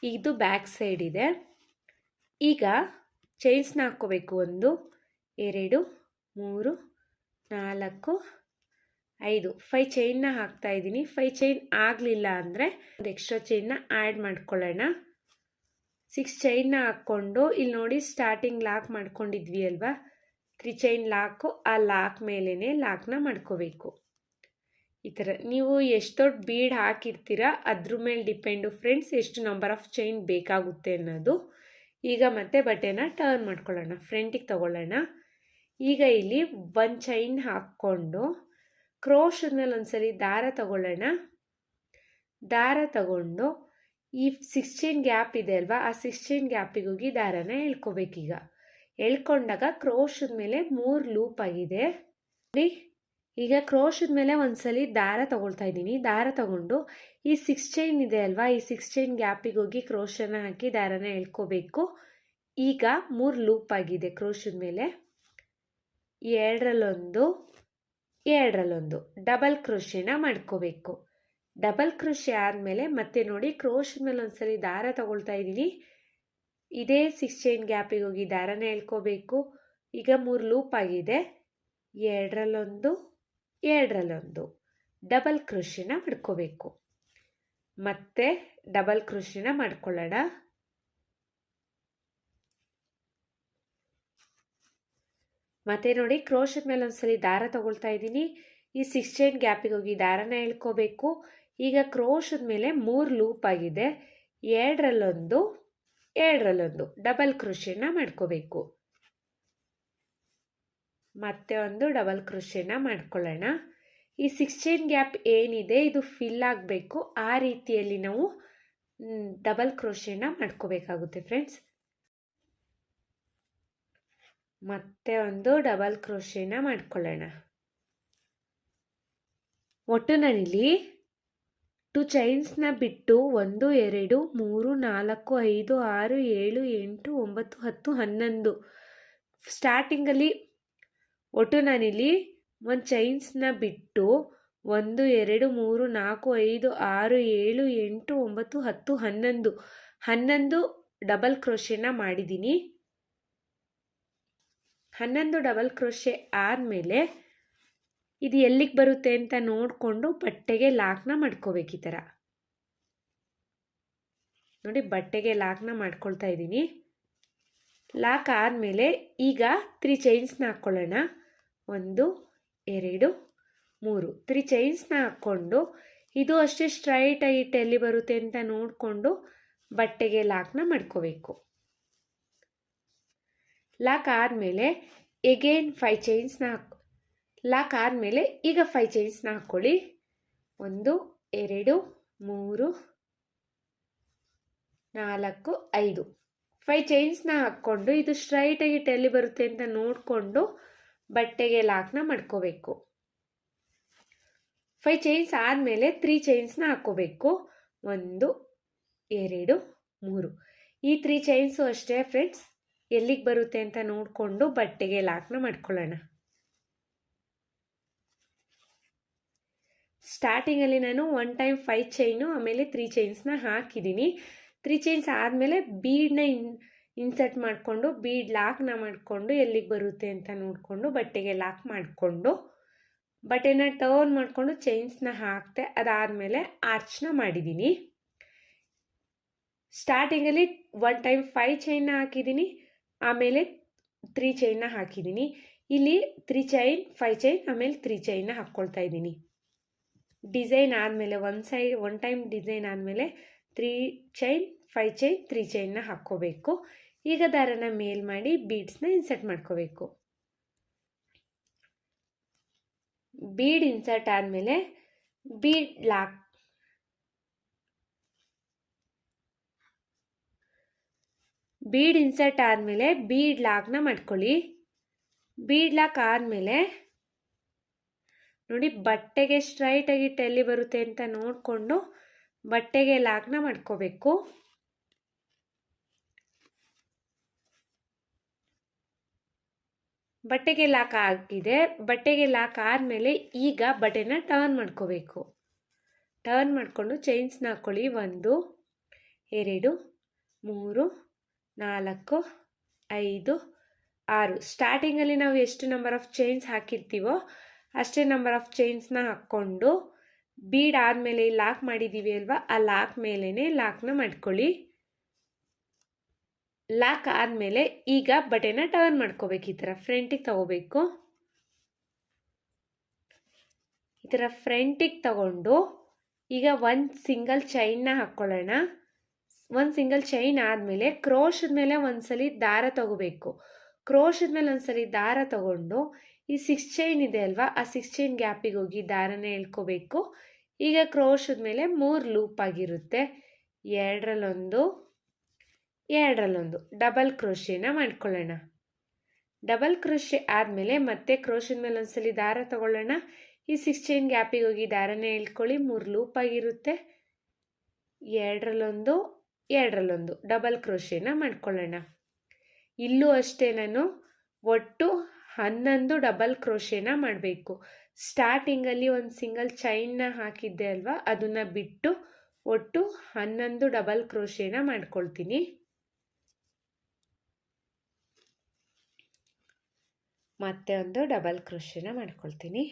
ಇದು ಬ್ಯಾಕ್ ಸೈಡ್ ಇದೆ. ಈಗ ಚೈನ್ಸ್ನ ಹಾಕ್ಕೋಬೇಕು. 1 2 3 4 5. 5 ಚೈನ್ನ ಹಾಕ್ತಾ ಇದ್ದೀನಿ. 5 ಚೈನ್ ಆಗಲಿಲ್ಲ ಅಂದರೆ ಒಂದು ಎಕ್ಸ್ಟ್ರಾ ಚೈನ್ನ ಆ್ಯಡ್ ಮಾಡ್ಕೊಳ್ಳೋಣ. 6 ಚೈನ್ನ ಹಾಕ್ಕೊಂಡು ಇಲ್ಲಿ ನೋಡಿ ಸ್ಟಾರ್ಟಿಂಗ್ ಲಾಕ್ ಮಾಡ್ಕೊಂಡಿದ್ವಿ ಅಲ್ವಾ, 3 ಚೈನ್ ಲಾಕು, ಆ ಲಾಕ್ ಮೇಲೇ ಲಾಕ್ನ ಮಾಡ್ಕೋಬೇಕು. ಈ ಥರ ನೀವು ಎಷ್ಟು ದೊಡ್ಡ ಬೀಡ್ ಹಾಕಿರ್ತೀರಾ ಅದ್ರ ಮೇಲೆ ಡಿಪೆಂಡು ಫ್ರೆಂಡ್ಸ್, ಎಷ್ಟು ನಂಬರ್ ಆಫ್ ಚೈನ್ ಬೇಕಾಗುತ್ತೆ ಅನ್ನೋದು. ಈಗ ಮತ್ತೆ ಬಟ್ಟೆನ ಟರ್ನ್ ಮಾಡ್ಕೊಳ್ಳೋಣ, ಫ್ರಂಟಿಗೆ ತಗೊಳ್ಳೋಣ. ಈಗ ಇಲ್ಲಿ 1 ಚೈನ್ ಹಾಕ್ಕೊಂಡು ಕ್ರೋಶದ ಮೇಲೆ ಒಂದ್ಸಲಿ ದಾರ ತಗೊಳ್ಳೋಣ. ದಾರ ತಗೊಂಡು ಈ 6 ಚೈನ್ ಗ್ಯಾಪ್ ಇದೆ ಅಲ್ವಾ, ಆ 6 ಚೈನ್ ಗ್ಯಾಪಿಗೆ ಹೋಗಿ ದಾರನ ಎಳ್ಕೊಬೇಕೀಗ. ಎಳ್ಕೊಂಡಾಗ ಕ್ರೋಶದ ಮೇಲೆ 3 ಲೂಪ್ ಆಗಿದೆ. ಈಗ ಕ್ರೋಶದ ಮೇಲೆ ಒಂದ್ಸಲಿ ದಾರ ತಗೊಳ್ತಾ ಇದ್ದೀನಿ. ದಾರ ತಗೊಂಡು ಈ 6 ಚೈನ್ ಇದೆ ಅಲ್ವಾ, ಈ 6 ಚೈನ್ ಗ್ಯಾಪಿಗೆ ಹೋಗಿ ಕ್ರೋಶನ ಹಾಕಿ ದಾರನ ಎಳ್ಕೋಬೇಕು. ಈಗ 3 ಲೂಪ್ ಆಗಿದೆ ಕ್ರೋಶದ ಮೇಲೆ. ಎರಡರಲ್ಲೊಂದು ಡಬಲ್ ಕ್ರೋಶೆನ ಮಾಡ್ಕೋಬೇಕು. ಡಬಲ್ ಕ್ರೋಶೆ ಆದಮೇಲೆ ಮತ್ತೆ ನೋಡಿ ಕ್ರೋಶದ ಮೇಲೆ ಒಂದ್ಸಲಿ ದಾರ ತಗೊಳ್ತಾ ಇದ್ದೀನಿ. ಇದೇ 6 ಚೈನ್ ಗ್ಯಾಪಿಗೆ ಹೋಗಿ ದಾರನ ಎಳ್ಕೋಬೇಕು. ಈಗ 3 ಲೂಪ್ ಆಗಿದೆ. ಎರಡರಲ್ಲೊಂದು ಡಬಲ್ ಕ್ರೋಶೆನ ಮಾಡ್ಕೋಬೇಕು. ಮತ್ತೆ ಡಬಲ್ ಕ್ರೋಶೆನ ಮಾಡ್ಕೊಳ್ಳೋಣ. ಮತ್ತೆ ನೋಡಿ ಕ್ರೋಶದ ಮೇಲೆ ಒಂದ್ಸಲಿ ದಾರ ತಗೊಳ್ತಾ ಇದ್ದೀನಿ. ಈ 6 ಚೈನ್ ಗ್ಯಾಪಿಗೆ ಹೋಗಿ ದಾರನ ಎಳ್ಕೋಬೇಕು. ಈಗ ಕ್ರೋಶದ ಮೇಲೆ 3 ಲೂಪ್ ಆಗಿದೆ. ಎರಡರಲ್ಲೊಂದು ಡಬಲ್ ಕ್ರೋಶೆನ ಮಾಡ್ಕೋಬೇಕು. ಮತ್ತೆ ಒಂದು ಡಬಲ್ ಕ್ರೋಶೆನ ಮಾಡ್ಕೊಳ್ಳೋಣ. ಈ 6 ಚೈನ್ ಗ್ಯಾಪ್ ಏನಿದೆ ಇದು ಫಿಲ್ ಆಗಬೇಕು, ಆ ರೀತಿಯಲ್ಲಿ ನಾವು ಡಬಲ್ ಕ್ರೋಶೆನ ಮಾಡ್ಕೋಬೇಕಾಗುತ್ತೆ ಫ್ರೆಂಡ್ಸ್. ಮತ್ತೆ ಒಂದು ಡಬಲ್ ಕ್ರೋಶೆನ ಮಾಡ್ಕೊಳ್ಳೋಣ. ಒಟ್ಟು ನಾನಿಲ್ಲಿ 2 ಚೈನ್ಸ್ನ ಬಿಟ್ಟು 1 2 3 4 5 6 7 8 9 10 11 ಸ್ಟಾರ್ಟಿಂಗಲ್ಲಿ ಒಟ್ಟು ನಾನಿಲ್ಲಿ 1 ಚೈನ್ಸ್ನ ಬಿಟ್ಟು 1 2 3 4 5 6 7 8 9 10 11 ಡಬಲ್ ಕ್ರೋಶೆನ ಮಾಡಿದ್ದೀನಿ. 11 ಡಬಲ್ ಕ್ರೋಶೆ ಆದಮೇಲೆ ಇದು ಎಲ್ಲಿಗೆ ಬರುತ್ತೆ ಅಂತ ನೋಡಿಕೊಂಡು ಬಟ್ಟೆಗೆ ಲಾಕ್ನ ಮಾಡ್ಕೋಬೇಕು. ಈ ಥರ ನೋಡಿ ಬಟ್ಟೆಗೆ ಲಾಕ್ನ ಮಾಡ್ಕೊಳ್ತಾ ಇದ್ದೀನಿ. ಲಾಕ್ ಆದಮೇಲೆ ಈಗ 3 ಚೈನ್ಸ್ನ ಹಾಕ್ಕೊಳ್ಳೋಣ. 1 2 3 3 ಚೈನ್ಸ್ನ ಹಾಕ್ಕೊಂಡು ಇದು ಅಷ್ಟೇ ಸ್ಟ್ರೈಟಾಗಿ ಎಲ್ಲಿ ಬರುತ್ತೆ ಅಂತ ನೋಡಿಕೊಂಡು ಬಟ್ಟೆಗೆ ಲಾಕ್ನ ಮಾಡ್ಕೋಬೇಕು. ಲಾಕ್ ಆದಮೇಲೆ ಎಗೇನ್ 5 ಚೈನ್ಸ್ನ ಲಾಕ್ ಆದಮೇಲೆ ಈಗ 5 ಚೈನ್ಸ್ನ ಹಾಕ್ಕೊಳ್ಳಿ. 1 2 3 4 5 5 ಚೈನ್ಸ್ನ ಹಾಕ್ಕೊಂಡು ಇದು ಸ್ಟ್ರೈಟಾಗಿ ಎಲ್ಲಿ ಬರುತ್ತೆ ಅಂತ ನೋಡಿಕೊಂಡು ಬಟ್ಟೆಗೆ ಲಾಕ್ನ ಮಾಡ್ಕೋಬೇಕು. 5 ಚೈನ್ಸ್ ಆದಮೇಲೆ 3 ಚೈನ್ಸ್ನ ಹಾಕ್ಕೋಬೇಕು. 1 2 3 ಈ 3 ಚೈನ್ಸು ಅಷ್ಟೇ ಫ್ರೆಂಡ್ಸ್, ಎಲ್ಲಿಗೆ ಬರುತ್ತೆ ಅಂತ ನೋಡಿಕೊಂಡು ಬಟ್ಟೆಗೆ ಲಾಕ್ನ ಮಾಡ್ಕೊಳ್ಳೋಣ. ಸ್ಟಾರ್ಟಿಂಗಲ್ಲಿ ನಾನು 1 ಟೈಮ್ 5 ಚೈನು ಆಮೇಲೆ 3 ಚೈನ್ಸ್ನ ಹಾಕಿದ್ದೀನಿ. 3 ಚೈನ್ಸ್ ಆದಮೇಲೆ ಬೀಡನ್ನ ಇನ್ಸರ್ಟ್ ಮಾಡಿಕೊಂಡು ಬೀಡ್ ಲಾಕ್ನ ಮಾಡಿಕೊಂಡು ಎಲ್ಲಿಗೆ ಬರುತ್ತೆ ಅಂತ ನೋಡಿಕೊಂಡು ಬಟ್ಟೆಗೆ ಲಾಕ್ ಮಾಡಿಕೊಂಡು ಬಟ್ಟೆನ ಟರ್ನ್ ಮಾಡಿಕೊಂಡು ಚೈನ್ಸ್ನ ಹಾಕ್ತೆ. ಅದಾದಮೇಲೆ ಆರ್ಚ್ನ ಮಾಡಿದ್ದೀನಿ. ಸ್ಟಾರ್ಟಿಂಗಲ್ಲಿ 1 ಟೈಮ್ 5 ಚೈನ್ನ ಹಾಕಿದ್ದೀನಿ, ಆಮೇಲೆ 3 ಚೈನ್ನ ಹಾಕಿದ್ದೀನಿ. ಇಲ್ಲಿ 3 ಚೈನ್ 5 ಚೈನ್ ಆಮೇಲೆ 3 ಚೈನ್ನ ಹಾಕ್ಕೊಳ್ತಾ ಇದ್ದೀನಿ. ಡಿಸೈನ್ ಆದಮೇಲೆ 1 ಟೈಮ್ ಡಿಸೈನ್ ಆದಮೇಲೆ 3 ಚೈನ್ 5 ಚೈನ್ 3 ಚೈನ್ನ ಹಾಕ್ಕೋಬೇಕು. ಈಗ ದಾರನ ಮೇಲ್ ಮಾಡಿ ಬೀಡ್ಸ್ನ ಇನ್ಸರ್ಟ್ ಮಾಡ್ಕೋಬೇಕು. ಬೀಡ್ ಇನ್ಸರ್ಟ್ ಆದಮೇಲೆ ಬೀಡ್ ಲಾಕ್ ಬೀಡ್ ಲಾಕ್ನ ಮಾಡ್ಕೊಳ್ಳಿ. ಬೀಡ್ ಲಾಕ್ ಆದಮೇಲೆ ನೋಡಿ ಬಟ್ಟೆಗೆ ಸ್ಟ್ರೈಟಾಗಿ ಎಲ್ಲಿ ಬರುತ್ತೆ ಅಂತ ನೋಡಿಕೊಂಡು ಬಟ್ಟೆಗೆ ಲಾಕ್ನ ಮಾಡ್ಕೋಬೇಕು. ಬಟ್ಟೆಗೆ ಲಾಕ್ ಆಗಿದೆ. ಬಟ್ಟೆಗೆ ಲಾಕ್ ಆದಮೇಲೆ ಈಗ ಬಟ್ಟೆನ ಟರ್ನ್ ಮಾಡ್ಕೋಬೇಕು. ಟರ್ನ್ ಮಾಡಿಕೊಂಡು ಚೈನ್ಸ್ನ ಹಾಕ್ಕೊಳ್ಳಿ. 1 2 3 4 5 6 ಸ್ಟಾರ್ಟಿಂಗಲ್ಲಿ ನಾವು ಎಷ್ಟು ನಂಬರ್ ಆಫ್ ಚೈನ್ಸ್ ಹಾಕಿರ್ತೀವೋ ಅಷ್ಟೇ ನಂಬರ್ ಆಫ್ ಚೈನ್ಸ್ನ ಹಾಕ್ಕೊಂಡು ಬೀಡ್ ಆದಮೇಲೆ ಲಾಕ್ ಮಾಡಿದ್ದೀವಿ ಅಲ್ವಾ, ಆ ಲಾಕ್ ಮೇಲೇ ಲಾಕ್ನ ಮಾಡ್ಕೊಳ್ಳಿ. ಲಾಕ್ ಆದಮೇಲೆ ಈಗ ಬಟ್ಟೆನ ಟರ್ನ್ ಮಾಡ್ಕೋಬೇಕು. ಈ ಥರ ಫ್ರಂಟಿಗೆ ತಗೋಬೇಕು. ಈ ಥರ ಫ್ರಂಟಿಗೆ ತಗೊಂಡು ಈಗ ಒಂದು ಸಿಂಗಲ್ ಚೈನ್ನ ಹಾಕ್ಕೊಳ್ಳೋಣ. ಒಂದು ಸಿಂಗಲ್ ಚೈನ್ ಆದಮೇಲೆ ಕ್ರೋಶದ ಮೇಲೆ ಒಂದ್ಸಲಿ ದಾರ ತಗೋಬೇಕು. ಕ್ರೋಶದ ಮೇಲೆ ಒಂದ್ಸಲಿ ದಾರ ತಗೊಂಡು ಈ 6 ಚೈನ್ ಇದೆ ಅಲ್ವಾ, ಆ 6 ಚೈನ್ ಗ್ಯಾಪಿಗೆ ಹೋಗಿ ದಾರನ ಎಳ್ಕೋಬೇಕು. ಈಗ ಕ್ರೋಶದ ಮೇಲೆ 3 ಲೂಪ್ ಆಗಿರುತ್ತೆ. ಎರಡರಲ್ಲೊಂದು ಡಬಲ್ ಕ್ರೋಶೆನ ಮಾಡ್ಕೊಳ್ಳೋಣ. ಡಬಲ್ ಕ್ರೋಶೆ ಆದಮೇಲೆ ಮತ್ತೆ ಕ್ರೋಶದ ಮೇಲೆ ಒಂದ್ಸಲಿ ದಾರ ತಗೊಳ್ಳೋಣ. ಈ 6 ಚೈನ್ ಗ್ಯಾಪಿಗೆ ಹೋಗಿ ದಾರನ ಎಳ್ಕೊಳ್ಳಿ. 3 ಲೂಪ್ ಆಗಿರುತ್ತೆ. ಎರಡರಲ್ಲೊಂದು ಡಬಲ್ ಕ್ರೋಶೆನ ಮಾಡ್ಕೊಳ್ಳೋಣ. ಇಲ್ಲೂ ಅಷ್ಟೇ ನಾನು ಒಟ್ಟು 11 ಡಬಲ್ ಕ್ರೋಶೆನ ಮಾಡಬೇಕು. ಸ್ಟಾರ್ಟಿಂಗಲ್ಲಿ ಒಂದು ಸಿಂಗಲ್ ಚೈನ್ನ ಹಾಕಿದ್ದೆ ಅಲ್ವಾ, ಅದನ್ನು ಬಿಟ್ಟು ಒಟ್ಟು 11 ಡಬಲ್ ಕ್ರೋಶೆನ ಮಾಡ್ಕೊಳ್ತೀನಿ. ಮತ್ತೆ ಒಂದು ಡಬಲ್ ಕ್ರೋಶೆನ ಮಾಡ್ಕೊಳ್ತೀನಿ.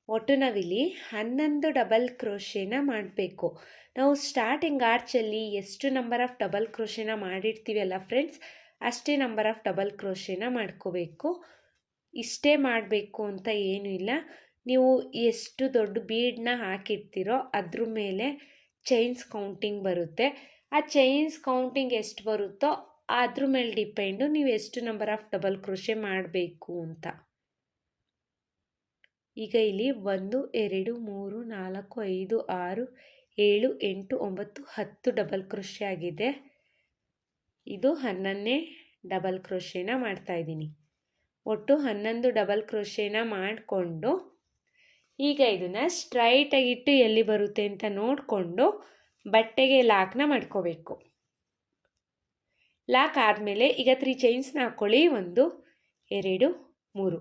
ಒಟ್ಟು ನಾವಿಲ್ಲಿ 11 ಡಬಲ್ ಕ್ರೋಶೆನ ಮಾಡಬೇಕು. ನಾವು ಸ್ಟಾರ್ಟಿಂಗ್ ಆರ್ಚಲ್ಲಿ ಎಷ್ಟು ನಂಬರ್ ಆಫ್ ಡಬಲ್ ಕ್ರೋಶೆನ ಮಾಡಿರ್ತೀವಲ್ಲ ಫ್ರೆಂಡ್ಸ್, ಅಷ್ಟೇ ನಂಬರ್ ಆಫ್ ಡಬಲ್ ಕ್ರೋಶೆನ ಮಾಡ್ಕೋಬೇಕು. ಇಷ್ಟೇ ಮಾಡಬೇಕು ಅಂತ ಏನೂ ಇಲ್ಲ. ನೀವು ಎಷ್ಟು ದೊಡ್ಡ ಬೀಡನ್ನ ಹಾಕಿರ್ತೀರೋ ಅದ್ರ ಮೇಲೆ ಚೈನ್ಸ್ ಕೌಂಟಿಂಗ್ ಬರುತ್ತೆ. ಆ ಚೈನ್ಸ್ ಕೌಂಟಿಂಗ್ ಎಷ್ಟು ಬರುತ್ತೋ ಅದ್ರ ಮೇಲೆ ಡಿಪೆಂಡು ನೀವು ಎಷ್ಟು ನಂಬರ್ ಆಫ್ ಡಬಲ್ ಕ್ರೋಶೆ ಮಾಡಬೇಕು ಅಂತ. ಈಗ ಇಲ್ಲಿ 1 2 3 4 5 6 7 8 9 10 ಡಬಲ್ ಕ್ರೋಶೆ ಆಗಿದೆ. ಇದು 11ನೇ ಡಬಲ್ ಕ್ರೋಶೆನ ಮಾಡ್ತಾ ಇದ್ದೀನಿ. ಒಟ್ಟು 11 ಡಬಲ್ ಕ್ರೋಶೆನ ಮಾಡಿಕೊಂಡು ಈಗ ಇದನ್ನು ಸ್ಟ್ರೈಟಾಗಿಟ್ಟು ಎಲ್ಲಿ ಬರುತ್ತೆ ಅಂತ ನೋಡಿಕೊಂಡು ಬಟ್ಟೆಗೆ ಲಾಕ್ನ ಮಾಡ್ಕೋಬೇಕು. ಲಾಕ್ ಆದಮೇಲೆ ಈಗ 3 ಚೈನ್ಸ್ನ ಹಾಕ್ಕೊಳ್ಳಿ. 1 2 3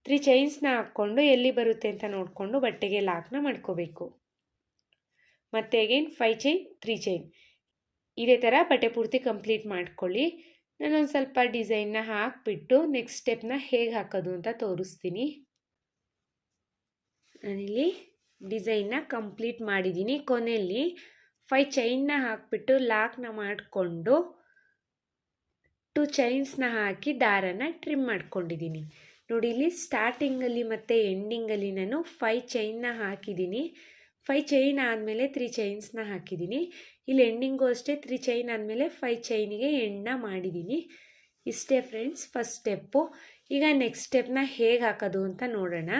3 ಚೈನ್ಸ್ನ ಹಾಕ್ಕೊಂಡು ಎಲ್ಲಿ ಬರುತ್ತೆ ಅಂತ ನೋಡಿಕೊಂಡು ಬಟ್ಟೆಗೆ ಲಾಕ್ನ ಮಾಡ್ಕೋಬೇಕು. ಮತ್ತೆ ಅಗೇನ್ 5 ಚೈನ್ 3 ಚೈನ್ ಇದೇ ಥರ ಬಟ್ಟೆ ಪೂರ್ತಿ ಕಂಪ್ಲೀಟ್ ಮಾಡ್ಕೊಳ್ಳಿ. ನಾನೊಂದು ಸ್ವಲ್ಪ ಡಿಸೈನ್ನ ಹಾಕಿಬಿಟ್ಟು ನೆಕ್ಸ್ಟ್ ಸ್ಟೆಪ್ನ ಹೇಗೆ ಹಾಕೋದು ಅಂತ ತೋರಿಸ್ತೀನಿ. ನಾನಿಲ್ಲಿ ಡಿಸೈನ್ನ ಕಂಪ್ಲೀಟ್ ಮಾಡಿದ್ದೀನಿ. ಕೊನೆಯಲ್ಲಿ 5 ಚೈನ್ನ ಹಾಕಿಬಿಟ್ಟು ಲಾಕ್ನ ಮಾಡಿಕೊಂಡು 2 ಚೈನ್ಸ್ನ ಹಾಕಿ ದಾರನ ಟ್ರಿಮ್ ಮಾಡ್ಕೊಂಡಿದ್ದೀನಿ. ನೋಡಿ, ಇಲ್ಲಿ ಸ್ಟಾರ್ಟಿಂಗಲ್ಲಿ ಮತ್ತು ಎಂಡಿಂಗಲ್ಲಿ ನಾನು 5 ಚೈನ್ನ ಹಾಕಿದ್ದೀನಿ. 5 ಚೈನ್ ಆದಮೇಲೆ 3 ಚೈನ್ಸ್ನ ಹಾಕಿದ್ದೀನಿ. ಇಲ್ಲಿ ಎಂಡಿಂಗು ಅಷ್ಟೇ 3 ಚೈನ್ ಆದಮೇಲೆ 5 ಚೈನಿಗೆ ಎಂಡನ್ನ ಮಾಡಿದ್ದೀನಿ. ಇಷ್ಟೇ ಫ್ರೆಂಡ್ಸ್ ಫಸ್ಟ್ ಸ್ಟೆಪ್ಪು. ಈಗ ನೆಕ್ಸ್ಟ್ ಸ್ಟೆಪ್ನ ಹೇಗೆ ಹಾಕೋದು ಅಂತ ನೋಡೋಣ.